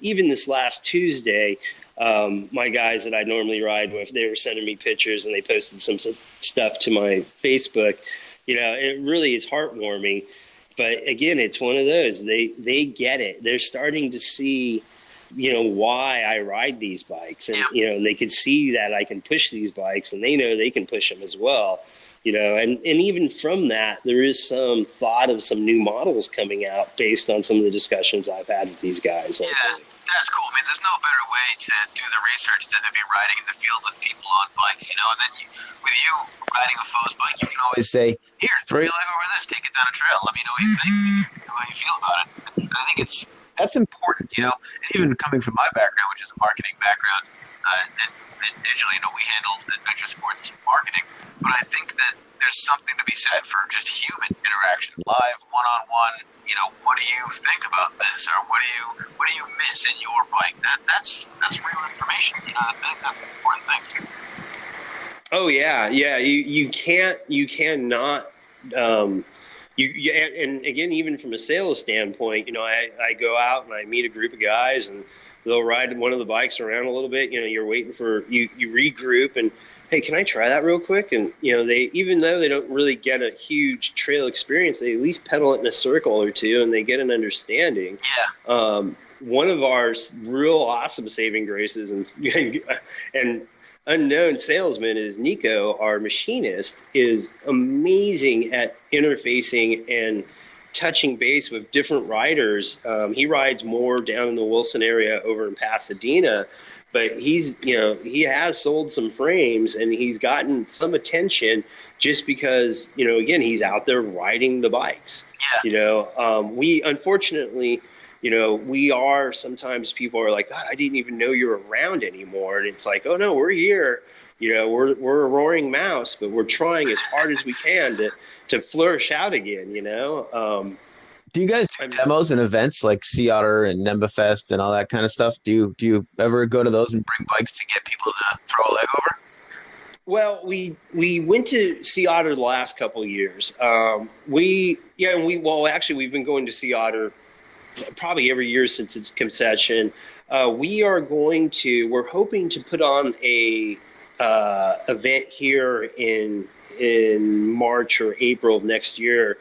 even this last Tuesday, my guys that I normally ride with, they were sending me pictures and they posted some stuff to my Facebook. It really is heartwarming. But again, it's one of those, they get it. They're starting to see, why I ride these bikes, and, they can see that I can push these bikes, and they know they can push them as well. And even from that, there is some thought of some new models coming out based on some of the discussions I've had with these guys. Yeah, that's cool. I mean, there's no better way to do the research than to be riding in the field with people on bikes, and then with you riding a foe's bike, you can always say, here, throw your leg over this, take it down a trail, let me know what you think, how you feel about it. I think that's important, and even coming from my background, which is a marketing background, and digitally, we handle adventure sports marketing, but I think that there's something to be said for just human interaction, live, one-on-one. What do you think about this, or what do you miss in your bike? That's real information. That's important thing. Oh yeah. You cannot. And again, even from a sales standpoint, I go out and I meet a group of guys and they'll ride one of the bikes around a little bit. You're waiting for you regroup and, hey, can I try that real quick? And they, even though they don't really get a huge trail experience, they at least pedal it in a circle or two and they get an understanding. Yeah. One of our real awesome saving graces and unknown salesman is Nico, our machinist, is amazing at interfacing and touching base with different riders. He rides more down in the Wilson area over in Pasadena, but he has sold some frames and he's gotten some attention just because, again, he's out there riding the bikes. Yeah. We unfortunately, we are, sometimes people are like, God, I didn't even know you're around anymore. And it's like, oh no, we're here. We're a roaring mouse, but we're trying as hard as we can to flourish out again, Do you guys do I'm demos and events like Sea Otter and Nemba Fest and all that kind of stuff? Do you ever go to those and bring bikes to get people to throw a leg over? Well, we went to Sea Otter the last couple of years. And well actually we've been going to Sea Otter probably every year since its conception. We're hoping to put on a event here in March or April of next year,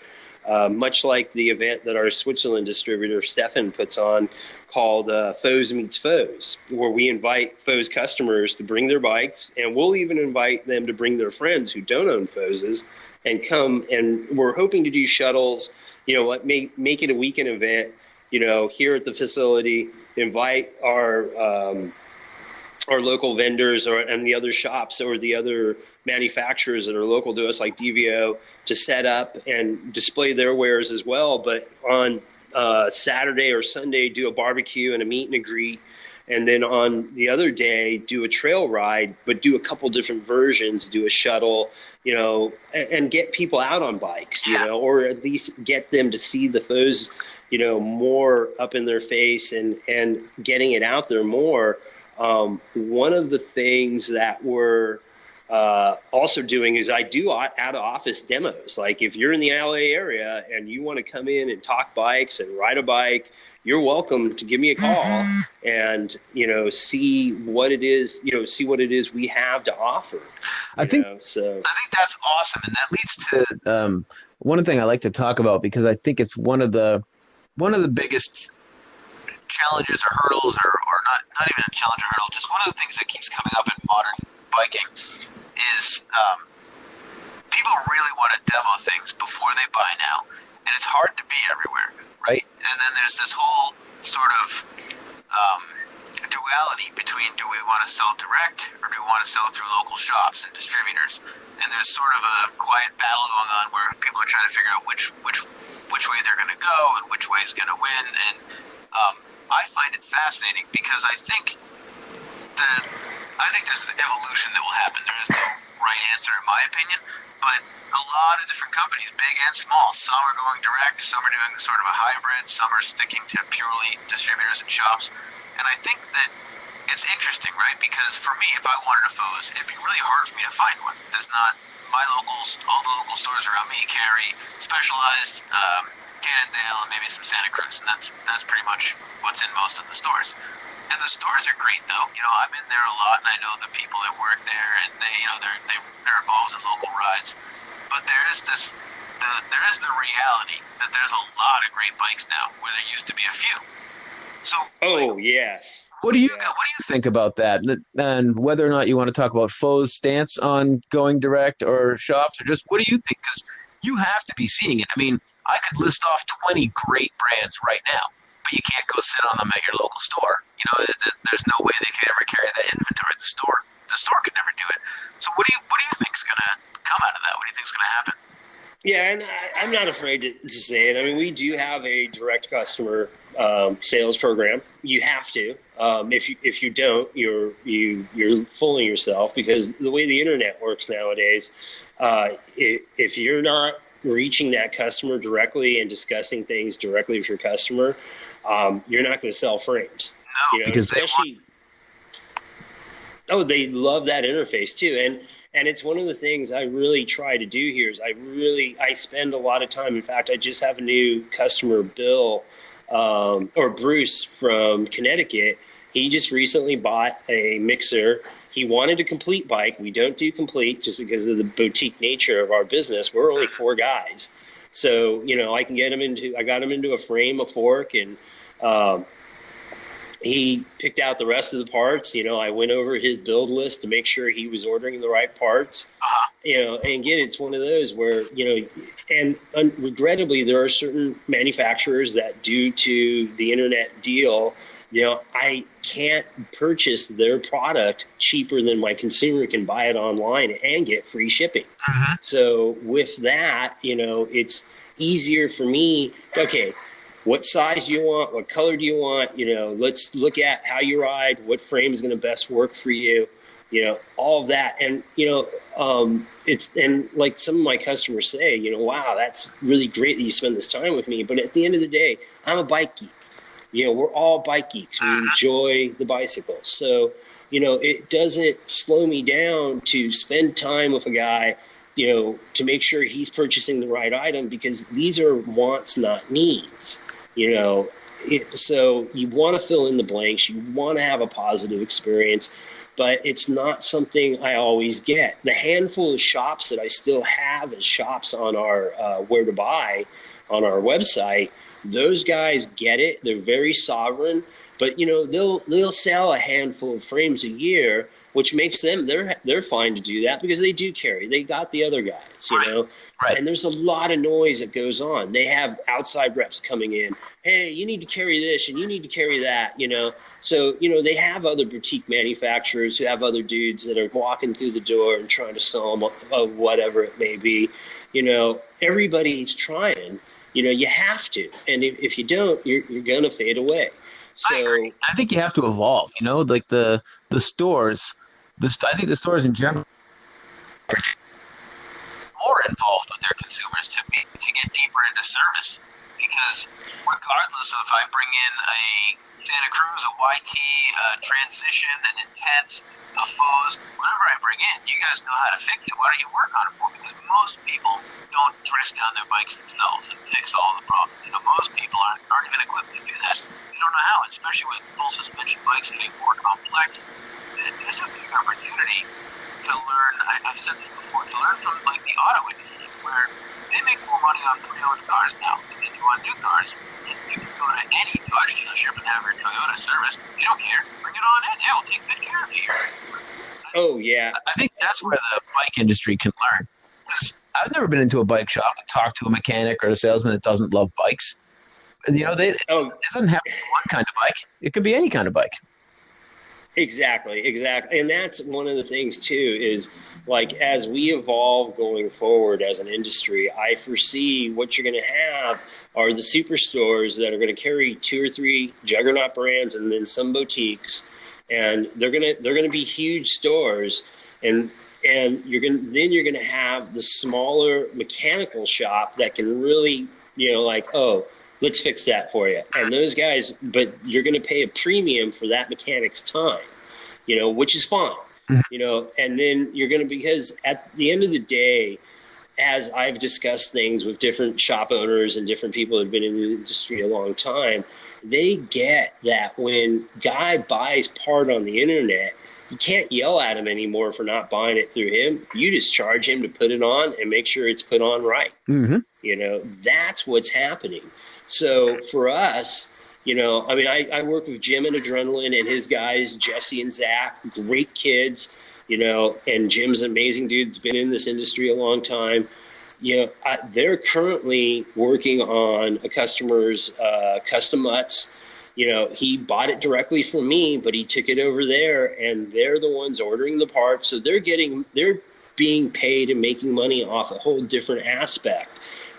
much like the event that our Switzerland distributor Stefan puts on, called Foes Meets Foes, where we invite Foes customers to bring their bikes, and we'll even invite them to bring their friends who don't own Foes and come. And we're hoping to do shuttles. Make it a weekend event. Here at the facility, invite our local vendors and the other shops or the other manufacturers that are local to us, like DVO, to set up and display their wares as well. But on Saturday or Sunday, do a barbecue and a meet and a greet. And then on the other day, do a trail ride, but do a couple different versions, do a shuttle, and get people out on bikes, or at least get them to see the foes, more up in their face and getting it out there more. One of the things that we're also doing is I do out of office demos. Like if you're in the LA area and you want to come in and talk bikes and ride a bike, you're welcome to give me a call and, see what it is we have to offer. I think that's awesome, and that leads to one thing I like to talk about, because I think it's one of the biggest challenges or hurdles, or not even a challenge or hurdle, just one of the things that keeps coming up in modern biking is people really want to demo things before they buy now, and it's hard to be everywhere, right? And then there's this whole sort of duality between, do we want to sell direct or do we want to sell through local shops and distributors? And there's sort of a quiet battle going on where people are trying to figure out which way they're going to go and which way is going to win. And I find it fascinating because I think there's an evolution that will happen. There is no right answer, in my opinion, but a lot of different companies, big and small, some are going direct, some are doing sort of a hybrid, some are sticking to purely distributors and shops. And I think that it's interesting, right? Because for me, if I wanted a Foes, it'd be really hard for me to find one. There's not all the local stores around me carry Specialized, Cannondale, and maybe some Santa Cruz, and that's pretty much what's in most of the stores. And the stores are great, though. I'm in there a lot, and I know the people that work there, and they're involved in local rides. But there is the reality that there's a lot of great bikes now, where there used to be a few. So, yes. What do you think about that, and whether or not you want to talk about Foe's stance on going direct or shops, or just what do you think? Because you have to be seeing it. I mean, I could list off 20 great brands right now, but you can't go sit on them at your local store. There's no way they could ever carry that inventory at the store. The store could never do it. So what do you think's gonna come out of that? What do you think's gonna happen? Yeah, and I'm not afraid to say it. I mean, we do have a direct customer sales program. You have to. If you don't, you're fooling yourself, because the way the internet works nowadays, if you're not reaching that customer directly and discussing things directly with your customer, you're not going to sell frames. No, because they love that interface too. And it's one of the things I really try to do here is I spend a lot of time. In fact, I just have a new customer, Bill, or Bruce from Connecticut. He just recently bought a mixer. He wanted a complete bike. We don't do complete just because of the boutique nature of our business. We're only 4 guys. So, I got him into a frame, a fork, and he picked out the rest of the parts. I went over his build list to make sure he was ordering the right parts. And again, it's one of those where, and regrettably, there are certain manufacturers that, due to the internet deal, I can't purchase their product cheaper than my consumer can buy it online and get free shipping. So with that, it's easier for me. Okay, what size do you want? What color do you want? Let's look at how you ride, what frame is going to best work for you. all of that. And, it's, and like some of my customers say, wow, that's really great that you spend this time with me. But at the end of the day, I'm a bike geek. We're all bike geeks. We enjoy the bicycle. So, it doesn't slow me down to spend time with a guy, to make sure he's purchasing the right item, because these are wants, not needs. So you want to fill in the blanks. You want to have a positive experience, but it's not something I always get. The handful of shops that I still have as shops on our where to buy on our website, those guys get it. They're very sovereign, but they'll sell a handful of frames a year, which makes them they're fine to do that because they do carry. They got the other guys, Right. And there's a lot of noise that goes on. They have outside reps coming in. Hey, you need to carry this and you need to carry that, So, they have other boutique manufacturers who have other dudes that are walking through the door and trying to sell them whatever it may be. Everybody's trying. You have to. And if you don't, you're going to fade away. So I agree. I think you have to evolve, like the stores, I think the stores in general are more involved with their consumers to get deeper into service, because regardless of if I bring in a Santa Cruz, a YT, a Transition, an Intense, a Foes, whatever I bring in, you guys know how to fix it. Why don't you work on it for me? Because most people don't dress down their bikes themselves and fix all the problems. Most people aren't even equipped to do that. They don't know how, especially with full suspension bikes getting more complex. There's a big opportunity to learn. I've said this before, to learn from like the auto industry, where they make more money on pre-owned cars now than they do on new cars. And you can go to any Dodge dealership and have your Toyota serviced. They don't care. Bring it on in. Yeah, we'll take good care of you here. Oh yeah, I think that's where the bike industry can learn. Because I've never been into a bike shop and talked to a mechanic or a salesman that doesn't love bikes. It doesn't have to be one kind of bike. It could be any kind of bike. Exactly. And that's one of the things too, is like, as we evolve going forward as an industry, I foresee what you're going to have are the superstores that are going to carry 2 or 3 juggernaut brands and then some boutiques, and they're going to be huge stores, and you're going to have the smaller mechanical shop that can really, let's fix that for you. And those guys, but you're going to pay a premium for that mechanic's time, which is fine, and then you're going to, because at the end of the day, as I've discussed things with different shop owners and different people that have been in the industry a long time, they get that when guy buys part on the internet, you can't yell at him anymore for not buying it through him. You just charge him to put it on and make sure it's put on right. Mm-hmm. That's what's happening. So for us, I work with Jim and Adrenaline and his guys, Jesse and Zach, great kids, and Jim's an amazing dude. He's been in this industry a long time. They're currently working on a customer's custom mutts. He bought it directly from me, but he took it over there, and they're the ones ordering the parts. So they're being paid and making money off a whole different aspect.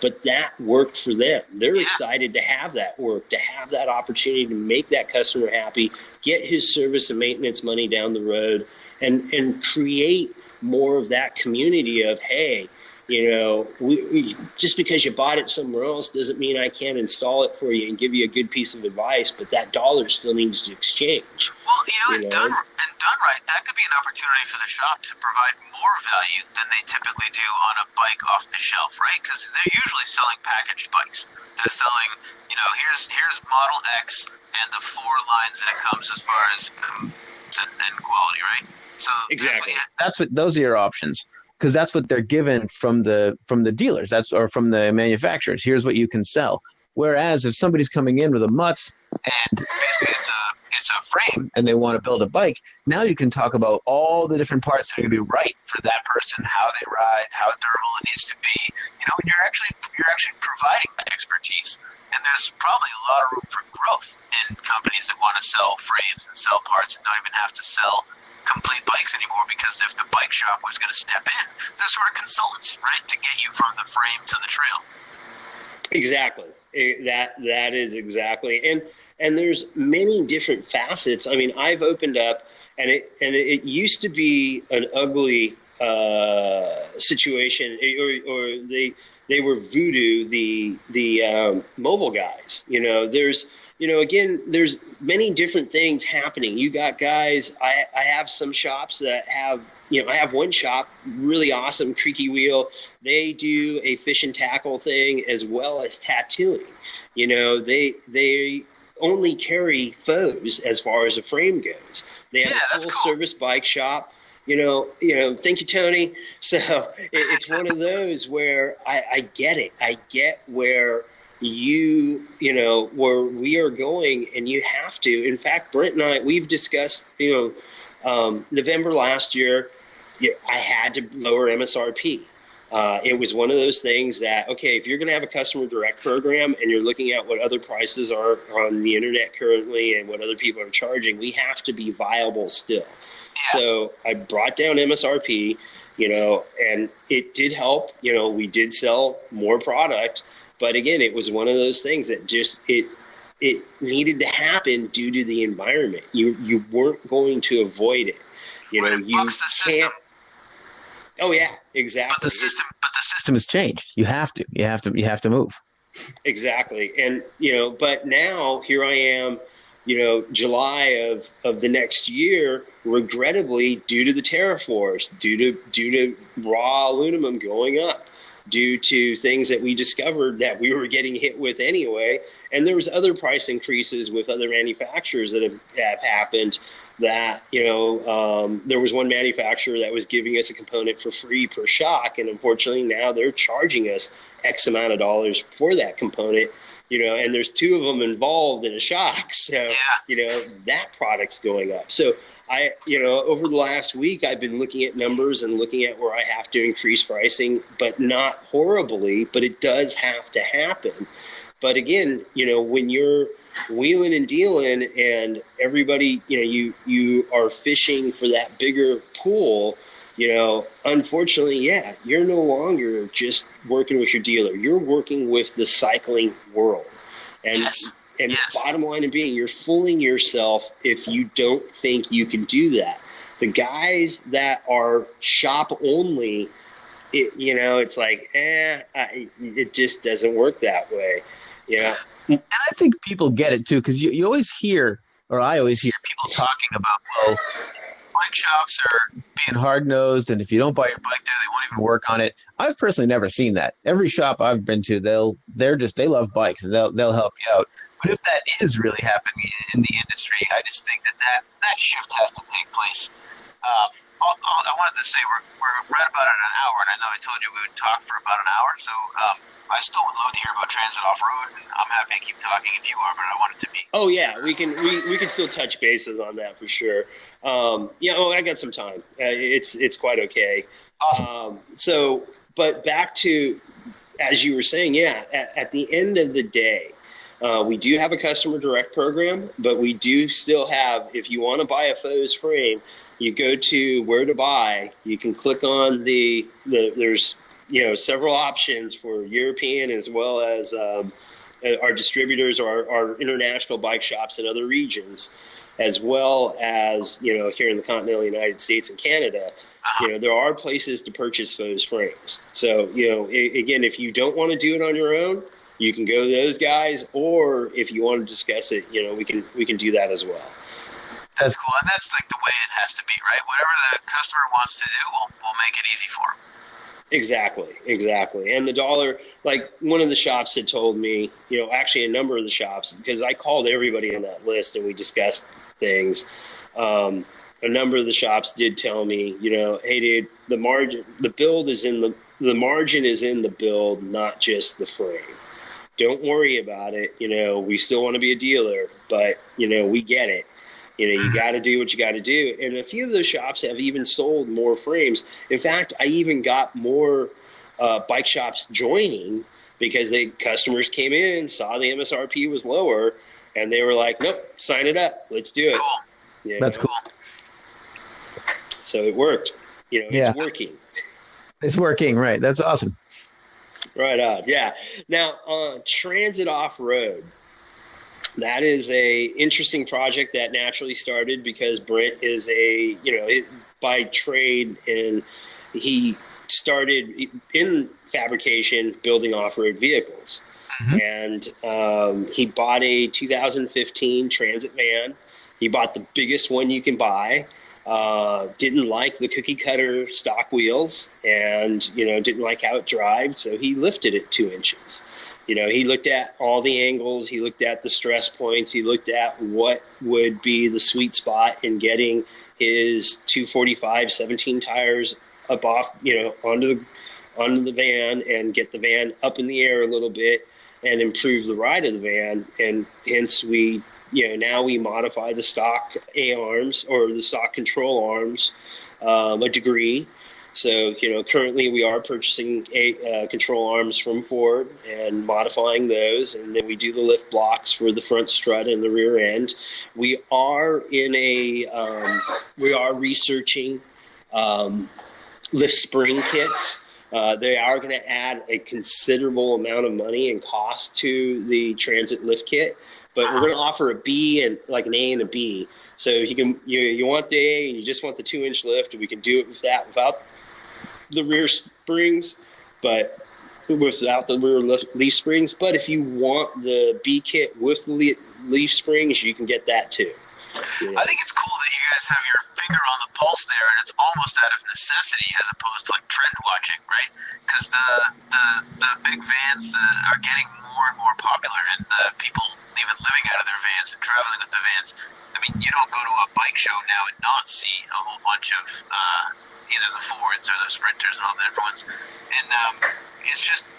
But that worked for them. They're excited to have that work, to have that opportunity to make that customer happy, get his service and maintenance money down the road, and create more of that community of, hey, we just because you bought it somewhere else doesn't mean I can't install it for you and give you a good piece of advice, but that dollar still needs to exchange. Well, done right, that could be an opportunity for the shop to provide more value than they typically do on a bike off the shelf, right? Because they're usually selling packaged bikes. They're selling, here's Model X and the 4 lines that it comes as far as and quality, right? So exactly, those are your options. Because that's what they're given from the dealers, or from the manufacturers. Here's what you can sell. Whereas if somebody's coming in with a Mutz and basically it's a frame and they want to build a bike, now you can talk about all the different parts that are going to be right for that person, how they ride, how durable it needs to be. And you're actually providing that expertise. And there's probably a lot of room for growth in companies that want to sell frames and sell parts and don't even have to sell complete bikes anymore, because if the bike shop was going to step in, they're sort of consultants, right, to get you from the frame to the trail. Exactly. That is exactly. And there's many different facets. I mean, I've opened up it used to be an ugly situation, or they were voodoo, the mobile guys. There's again, there's many different things happening. You got guys. I have some shops that have. I have one shop, really awesome, creaky wheel. They do a fish and tackle thing as well as tattooing. They only carry foes as far as the frame goes. They have a full service bike shop. Thank you, Tony. So it's one of those where I get it. I get where where we are going, and you have to. In fact, Brent and I, we've discussed, November last year, I had to lower MSRP. It was one of those things that, okay, if you're going to have a customer direct program and you're looking at what other prices are on the internet currently and what other people are charging, we have to be viable still. So I brought down MSRP, and it did help. We did sell more product, but again, it was one of those things that just, it needed to happen due to the environment. You weren't going to avoid it. You can't. Oh yeah, exactly. But the system has changed. You have to move. Exactly. And, but now here I am, July of the next year, regrettably, due to the tariff wars, due to raw aluminum going up, due to things that we discovered that we were getting hit with anyway. And there was other price increases with other manufacturers that have happened. That, there was one manufacturer that was giving us a component for free per shock. And unfortunately, now they're charging us X amount of dollars for that component, and there's two of them involved in a shock. So, that product's going up. So over the last week, I've been looking at numbers and looking at where I have to increase pricing, but not horribly, but it does have to happen. But again, when you're wheeling and dealing and everybody, you are fishing for that bigger pool, unfortunately, you're no longer just working with your dealer. You're working with the cycling world. And, bottom line of being, you're fooling yourself if you don't think you can do that. The guys that are shop only, it's like, it just doesn't work that way. Yeah. And I think people get it too, because you always hear, or I always hear people talking about, well, bike shops are being hard-nosed, and if you don't buy your bike there, they won't even work on it. I've personally never seen that. Every shop I've been to, they love bikes, and they'll help you out. But if that is really happening in the industry, I just think that shift has to take place. I wanted to say we're right about an hour, and I know I told you we would talk for about an hour, so I still would love to hear about Transit Off-Road, and I'm happy to keep talking if you are, but I want it to be. Oh, yeah, we can still touch bases on that for sure. I got some time. It's quite okay. Awesome. But back to, as you were saying, at the end of the day, we do have a customer direct program, but we do still have, if you want to buy a Foes frame, you go to where to buy. You can click on there's several options for European as well as our distributors or our international bike shops in other regions, as well as here in the continental United States and Canada. There are places to purchase Foes frames. So again, if you don't want to do it on your own, you can go to those guys, or if you want to discuss it, we can do that as well. That's cool, and that's like the way it has to be, right? Whatever the customer wants to do, we'll make it easy for them. Exactly. And the dollar, like one of the shops had told me, actually a number of the shops, because I called everybody on that list and we discussed things. A number of the shops did tell me, hey dude, the margin is in the build, not just the frame. Don't worry about it. We still want to be a dealer, but we get it. You got to do what you got to do. And a few of those shops have even sold more frames. In fact, I even got more bike shops joining because customers came in, saw the MSRP was lower, and they were like, nope, sign it up. Let's do it. Cool. That's cool. So it worked. It's working. It's working, right. That's awesome. Right on, yeah. Now, Transit Off-Road. That is a interesting project that naturally started because Brent is by trade, and he started in fabrication building off-road vehicles. Mhm. And he bought a 2015 Transit van. He bought the biggest one you can buy. Didn't like the cookie cutter stock wheels, and didn't like how it drives, so he lifted it 2 inches. He looked at all the angles, he looked at the stress points, he looked at what would be the sweet spot in getting his 245 17 tires up off, onto the van, and get the van up in the air a little bit and improve the ride of the van. And hence now we modify the stock A arms or the stock control arms a degree. So, currently we are purchasing control arms from Ford and modifying those, and then we do the lift blocks for the front strut and the rear end. We are researching lift spring kits. They are going to add a considerable amount of money and cost to the Transit lift kit, but we're going to offer a B and like an A and a B. So you want the A and you just want the 2-inch lift, and we can do it with that without the rear springs, but without the rear leaf springs. But if you want the B kit with the leaf springs, you can get that too. I think it's cool that you guys have your finger on the pulse there, and it's almost out of necessity as opposed to like trend watching, right? Because the big vans are getting more and more popular, and people even living out of their vans and traveling with the vans. I mean, you don't go to a bike show now and not see a whole bunch of either the Fords or the Sprinters and all the different ones, and it's just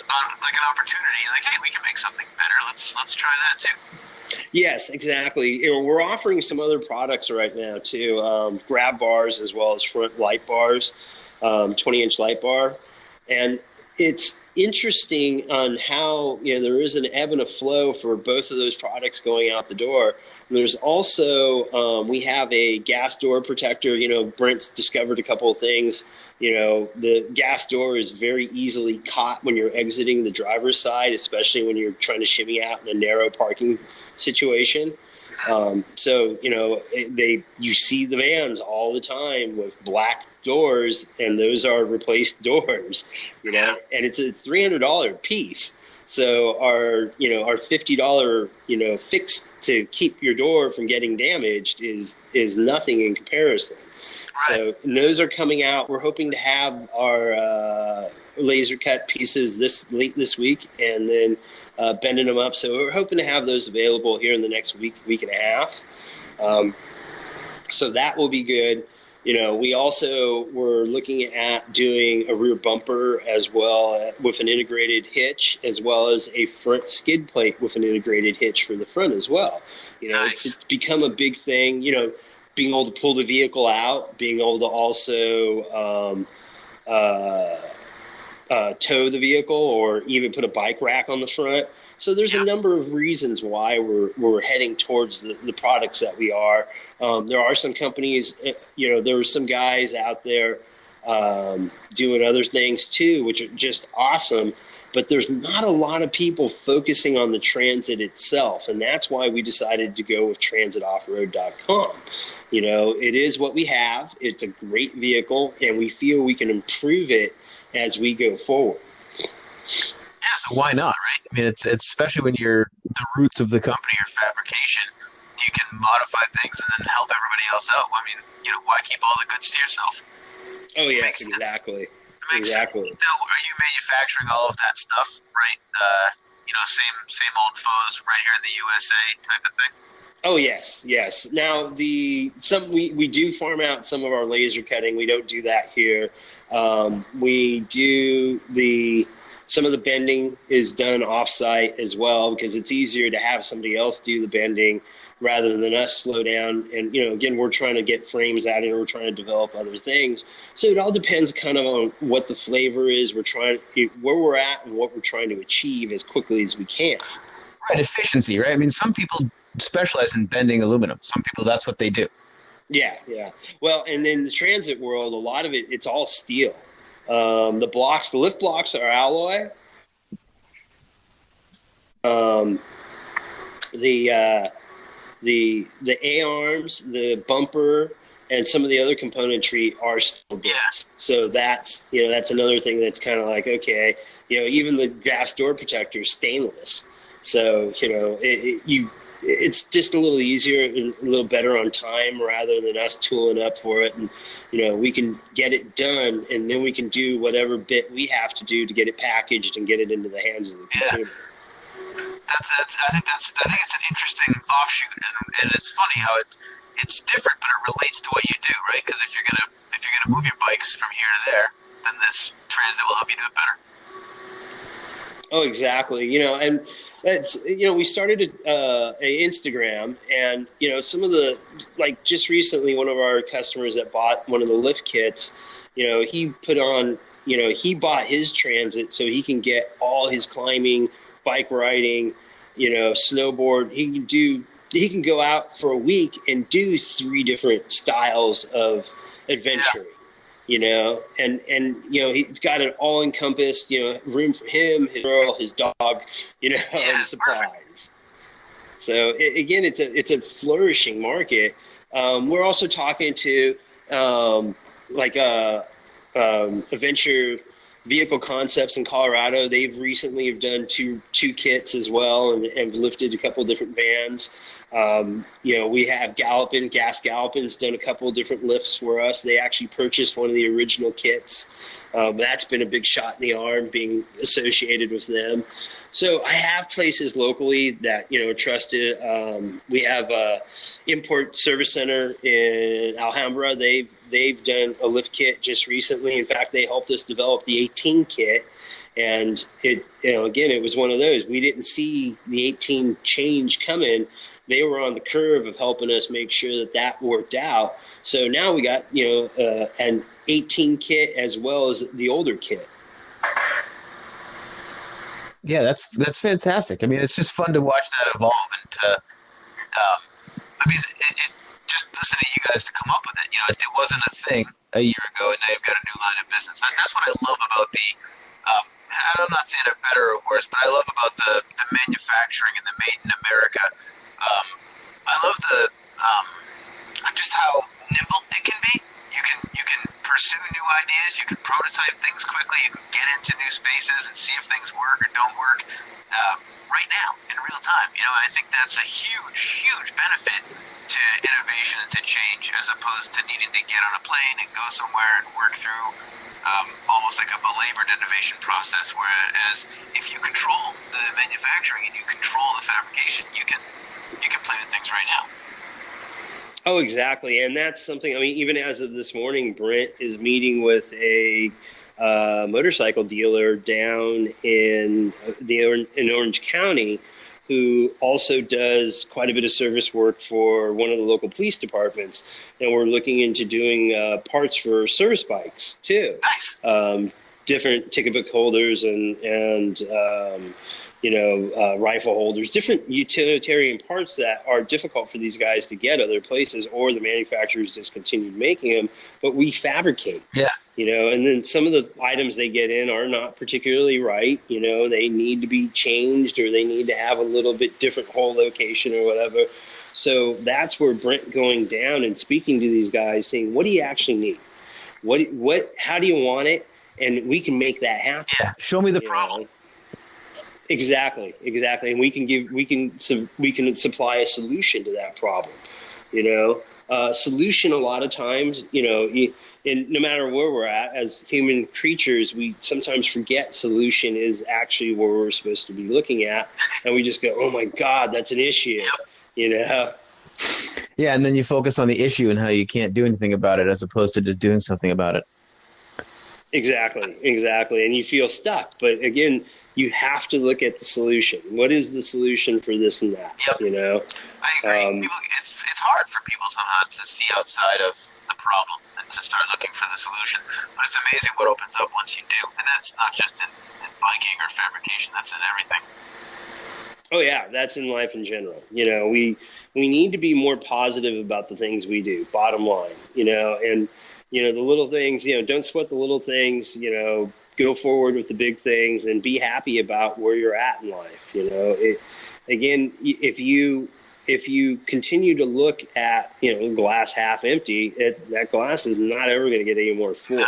like an opportunity. Like, hey, we can make something better. Let's try that too. Yes, exactly. We're offering some other products right now too, grab bars as well as front light bars, 20-inch light bar. And it's interesting on how there is an ebb and a flow for both of those products going out the door. There's also we have a gas door protector. Brent's discovered a couple of things. The gas door is very easily caught when you're exiting the driver's side, especially when you're trying to shimmy out in a narrow parking situation. So you see the vans all the time with black doors, and those are replaced doors, and it's a $300 piece. So our $50 fix to keep your door from getting damaged is nothing in comparison. Right. So those are coming out. We're hoping to have our laser cut pieces late this week, and then bending them up. So we're hoping to have those available here in the next week and a half. So that will be good. We also were looking at doing a rear bumper as well with an integrated hitch, as well as a front skid plate with an integrated hitch for the front as well. Nice. It's become a big thing, being able to pull the vehicle out, being able to also tow the vehicle, or even put a bike rack on the front. So there's a number of reasons why we're heading towards the products that we are. There are some companies, there are some guys out there doing other things too, which are just awesome. But there's not a lot of people focusing on the Transit itself, and that's why we decided to go with transitoffroad.com. It is what we have. It's a great vehicle, and we feel we can improve it as we go forward. Yeah, so why not, right? I mean, it's especially when the roots of the company are fabrication, you can modify things and then help everybody else out. I mean, why keep all the goods to yourself? Oh, yes, exactly. Exactly. Now, are you manufacturing all of that stuff, right? Same old foes right here in the USA type of thing? Oh, yes. Now, we do farm out some of our laser cutting. We don't do that here. We do some of the bending is done off-site as well, because it's easier to have somebody else do the bending rather than us slow down. And, again, we're trying to get frames out, and we're trying to develop other things. So it all depends kind of on what the flavor is. Where we're at and what we're trying to achieve as quickly as we can. Right, efficiency, right? I mean, some people specialize in bending aluminum. Some people, that's what they do. Yeah. Well, and in the Transit world, a lot of it's all steel. The lift blocks are alloy. the the A arms, the bumper, and some of the other componentry are still bits. So that's that's another thing that's kind of like, okay, even the glass door protector is stainless. So it's just a little easier and a little better on time rather than us tooling up for it. And we can get it done, and then we can do whatever bit we have to do to get it packaged and get it into the hands of the consumer. I think it's an interesting offshoot, and it's funny how it's different, but it relates to what you do, right? Because if you're gonna move your bikes from here to there, then this transit will help you do it better. Oh, exactly. And that's we started a Instagram, and some of the, like, just recently, one of our customers that bought one of the lift kits, he put on, he bought his transit so he can get all his climbing, bike riding, snowboard. He can go out for a week and do 3 different styles of adventuring. And he's got an all encompassed, room for him, his girl, his dog, and supplies. Perfect. So again, it's a flourishing market. We're also talking to adventure vehicle concepts in Colorado. They've recently have done two kits as well, and have lifted a couple of different vans. We have Gas Gallopin's done a couple of different lifts for us. They actually purchased one of the original kits. That's been a big shot in the arm being associated with them. So I have places locally that, are trusted. We have a Import Service Center in Alhambra. They've done a lift kit just recently. In fact, they helped us develop the 18 kit. And it was one of those. We didn't see the 18 change coming. They were on the curve of helping us make sure that worked out. So now we got, an 18 kit as well as the older kit. Yeah, that's fantastic. I mean, it's just fun to watch that evolve into. Just listening to you guys to come up with it. It wasn't a thing a year ago, and now you've got a new line of business. That's what I love about the. I'm not saying it better or worse, but I love about the manufacturing and the made in America. I love just how nimble it can be. You can pursue new ideas. You can prototype things quickly. You can get into new spaces and see if things work or don't work right now in real time. I think that's a huge benefit to innovation and to change, as opposed to needing to get on a plane and go somewhere and work through almost like a belabored innovation process. Whereas if you control the manufacturing and you control the fabrication, you can play with things right now. Oh, exactly. And that's something, even as of this morning, Brent is meeting with a motorcycle dealer down in Orange County, who also does quite a bit of service work for one of the local police departments. And we're looking into doing parts for service bikes too. Nice. Different ticket book holders and rifle holders, different utilitarian parts that are difficult for these guys to get other places, or the manufacturers discontinued making them, but we fabricate. Yeah. And then some of the items they get in are not particularly right. They need to be changed, or they need to have a little bit different hole location or whatever. So that's where Brent going down and speaking to these guys, saying, what do you actually need? How do you want it? And we can make that happen. Yeah. Show me the problem. Exactly. And we can supply a solution to that problem. Solution a lot of times, and no matter where we're at as human creatures, we sometimes forget solution is actually where we're supposed to be looking at, and we just go, "Oh my God, that's an issue," Yeah, and then you focus on the issue and how you can't do anything about it, as opposed to just doing something about it. Exactly, and you feel stuck. But again, you have to look at the solution. What is the solution for this and that? Yep. I agree. It's hard for people somehow to see outside of the problem and to start looking for the solution. But it's amazing what opens up once you do. And that's not just in biking or fabrication. That's in everything. Oh, yeah. That's in life in general. We need to be more positive about the things we do, bottom line, and, the little things, don't sweat the little things, go forward with the big things and be happy about where you're at in life. again, if you continue to look at, glass half empty, that glass is not ever going to get any more full. No,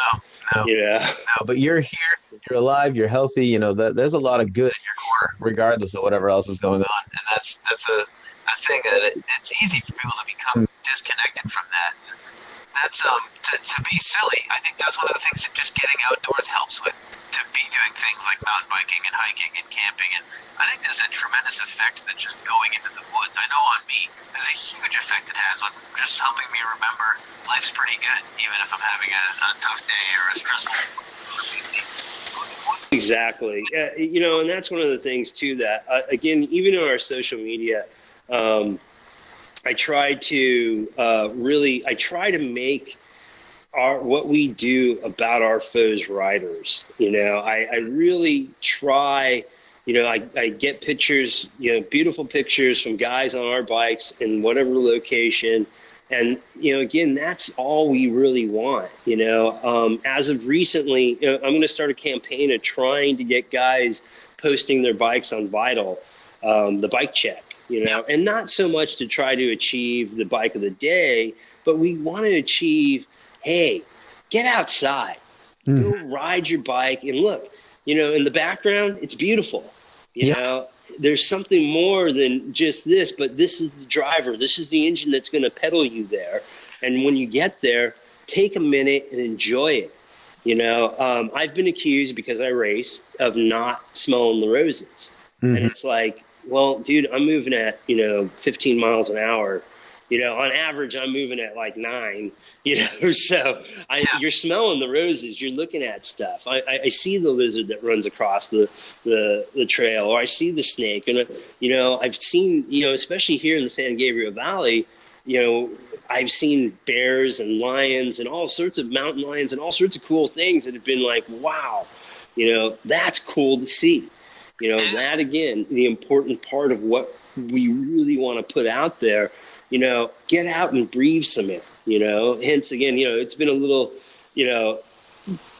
no, You know, no. But you're here, you're alive, you're healthy. There's a lot of good in your core, regardless of whatever else is going on, and that's a thing that it's easy for people to become disconnected from that. That's to be silly. I think that's one of the things that just getting outdoors helps with. To be doing things like mountain biking and hiking and camping, and I think there's a tremendous effect that just going into the woods. I know on me, there's a huge effect it has on just helping me remember life's pretty good, even if I'm having a tough day or a stressful. exactly. And that's one of the things too that again, even in our social media, I try to I try to make what we do about our foes riders. I really try. I get pictures, beautiful pictures from guys on our bikes in whatever location. And, again, that's all we really want. As of recently, I'm going to start a campaign of trying to get guys posting their bikes on Vital, the bike check, and not so much to try to achieve the bike of the day, but we want to achieve, hey, get outside, go ride your bike, and look, in the background, it's beautiful. There's something more than just this, but this is the driver. This is the engine that's going to pedal you there. And when you get there, take a minute and enjoy it. I've been accused, because I race, of not smelling the roses. And it's like, well, dude, I'm moving at, 15 miles an hour. On average, I'm moving at like 9, so you're smelling the roses, you're looking at stuff. I see the lizard that runs across the trail, or I see the snake. And, I've seen, especially here in the San Gabriel Valley, I've seen bears and lions and all sorts of mountain lions and all sorts of cool things that have been like, wow, that's cool to see. That, again, the important part of what we really want to put out there. Get out and breathe some air, hence again, it's been a little,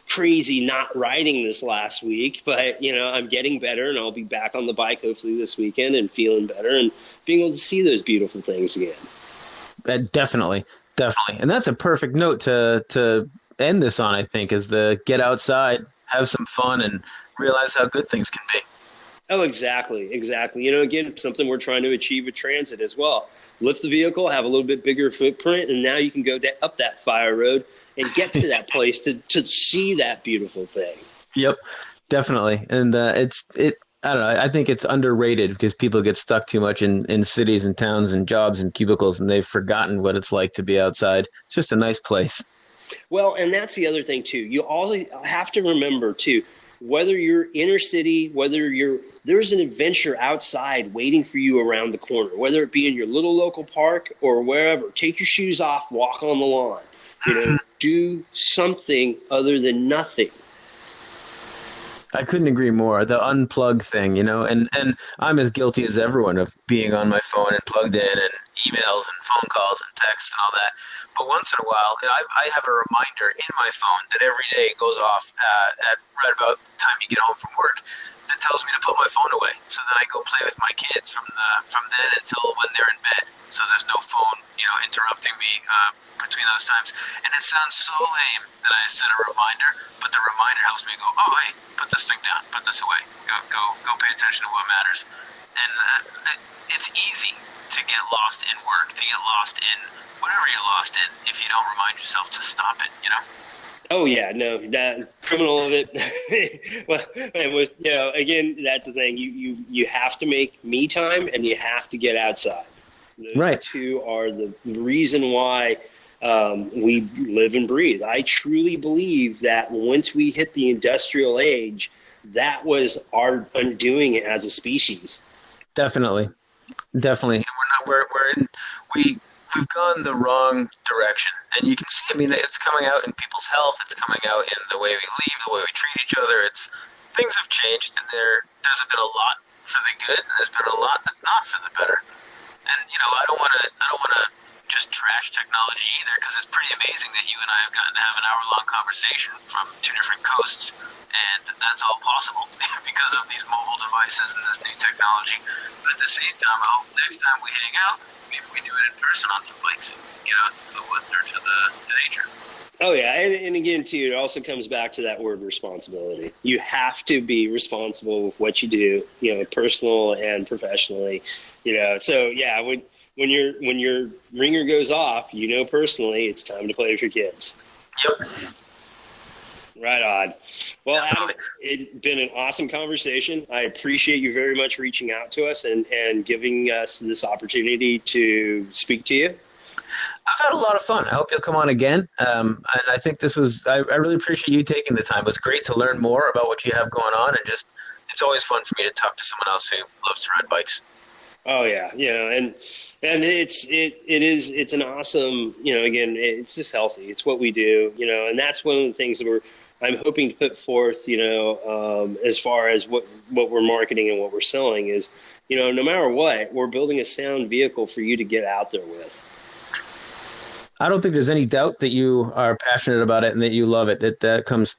crazy not riding this last week, but, I'm getting better, and I'll be back on the bike hopefully this weekend and feeling better and being able to see those beautiful things again. Definitely, definitely. And that's a perfect note to end this on, I think, is the get outside, have some fun, and realize how good things can be. Oh, exactly. Again, something we're trying to achieve with transit as well. Lift the vehicle, have a little bit bigger footprint, and now you can go up that fire road and get to that place to see that beautiful thing. Yep, definitely. And I don't know. I think it's underrated because people get stuck too much in cities and towns and jobs and cubicles, and they've forgotten what it's like to be outside. It's just a nice place. Well, and that's the other thing too. You always have to remember too, whether you're inner city, there's an adventure outside waiting for you around the corner, whether it be in your little local park or wherever. Take your shoes off, walk on the lawn, do something other than nothing. I couldn't agree more. The unplug thing, and I'm as guilty as everyone of being on my phone and plugged in and emails and phone calls and texts and all that. But once in a while, I have a reminder in my phone that every day goes off at right about the time you get home from work that tells me to put my phone away. So then I go play with my kids from then until when they're in bed. So there's no phone, interrupting me between those times. And it sounds so lame that I set a reminder, but the reminder helps me go, oh, hey, put this thing down, put this away, go pay attention to what matters. And it's easy to get lost in work, to get lost in whatever you're lost in if you don't remind yourself to stop it, Oh yeah, no, that criminal of it. Well, and with again, that's the thing. You have to make me time, and you have to get outside. Those Right. two are the reason why we live and breathe. I truly believe that once we hit the industrial age, that was our undoing as a species. Definitely. Definitely. And we've gone the wrong direction. And you can see, it's coming out in people's health. It's coming out in the way we leave, the way we treat each other. Things have changed, and there's been a lot for the good, and there's been a lot that's not for the better. And I don't want to just trash technology either, because it's pretty amazing that you and I have gotten to have an hour-long conversation from two different coasts. and that's all possible because of these mobile devices and this new technology. But at the same time, I hope next time we hang out, maybe we do it in person on some bikes and get out to the woods or to the nature. Oh, yeah. And again, too, it also comes back to that word responsibility. You have to be responsible with what you do, personal and professionally, So, yeah, when your ringer goes off, personally, it's time to play with your kids. Yep. Right on. Well, Definitely. Adam, it's been an awesome conversation. I appreciate you very much reaching out to us and giving us this opportunity to speak to you. I've had a lot of fun. I hope you'll come on again. And I think I really appreciate you taking the time. It was great to learn more about what you have going on, and it's always fun for me to talk to someone else who loves to ride bikes. Oh yeah, and it's an awesome, again, it's just healthy. It's what we do, and that's one of the things that I'm hoping to put forth, as far as what we're marketing and what we're selling is, no matter what, we're building a sound vehicle for you to get out there with. I don't think there's any doubt that you are passionate about it and that you love it. That comes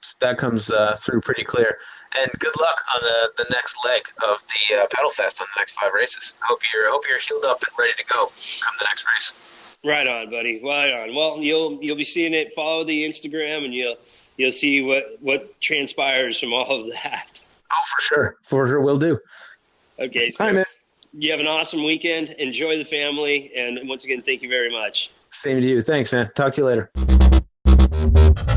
through pretty clear. And good luck on the next leg of the Pedal Fest on the next 5 races. I hope you're healed up and ready to go come the next race. Right on, buddy. Right on. Well, you'll be seeing it. Follow the Instagram, and you'll see what transpires from all of that. Oh, for sure, will do. Okay. So All right, man. you have an awesome weekend. Enjoy the family, and once again, thank you very much. Same to you. Thanks, man. Talk to you later.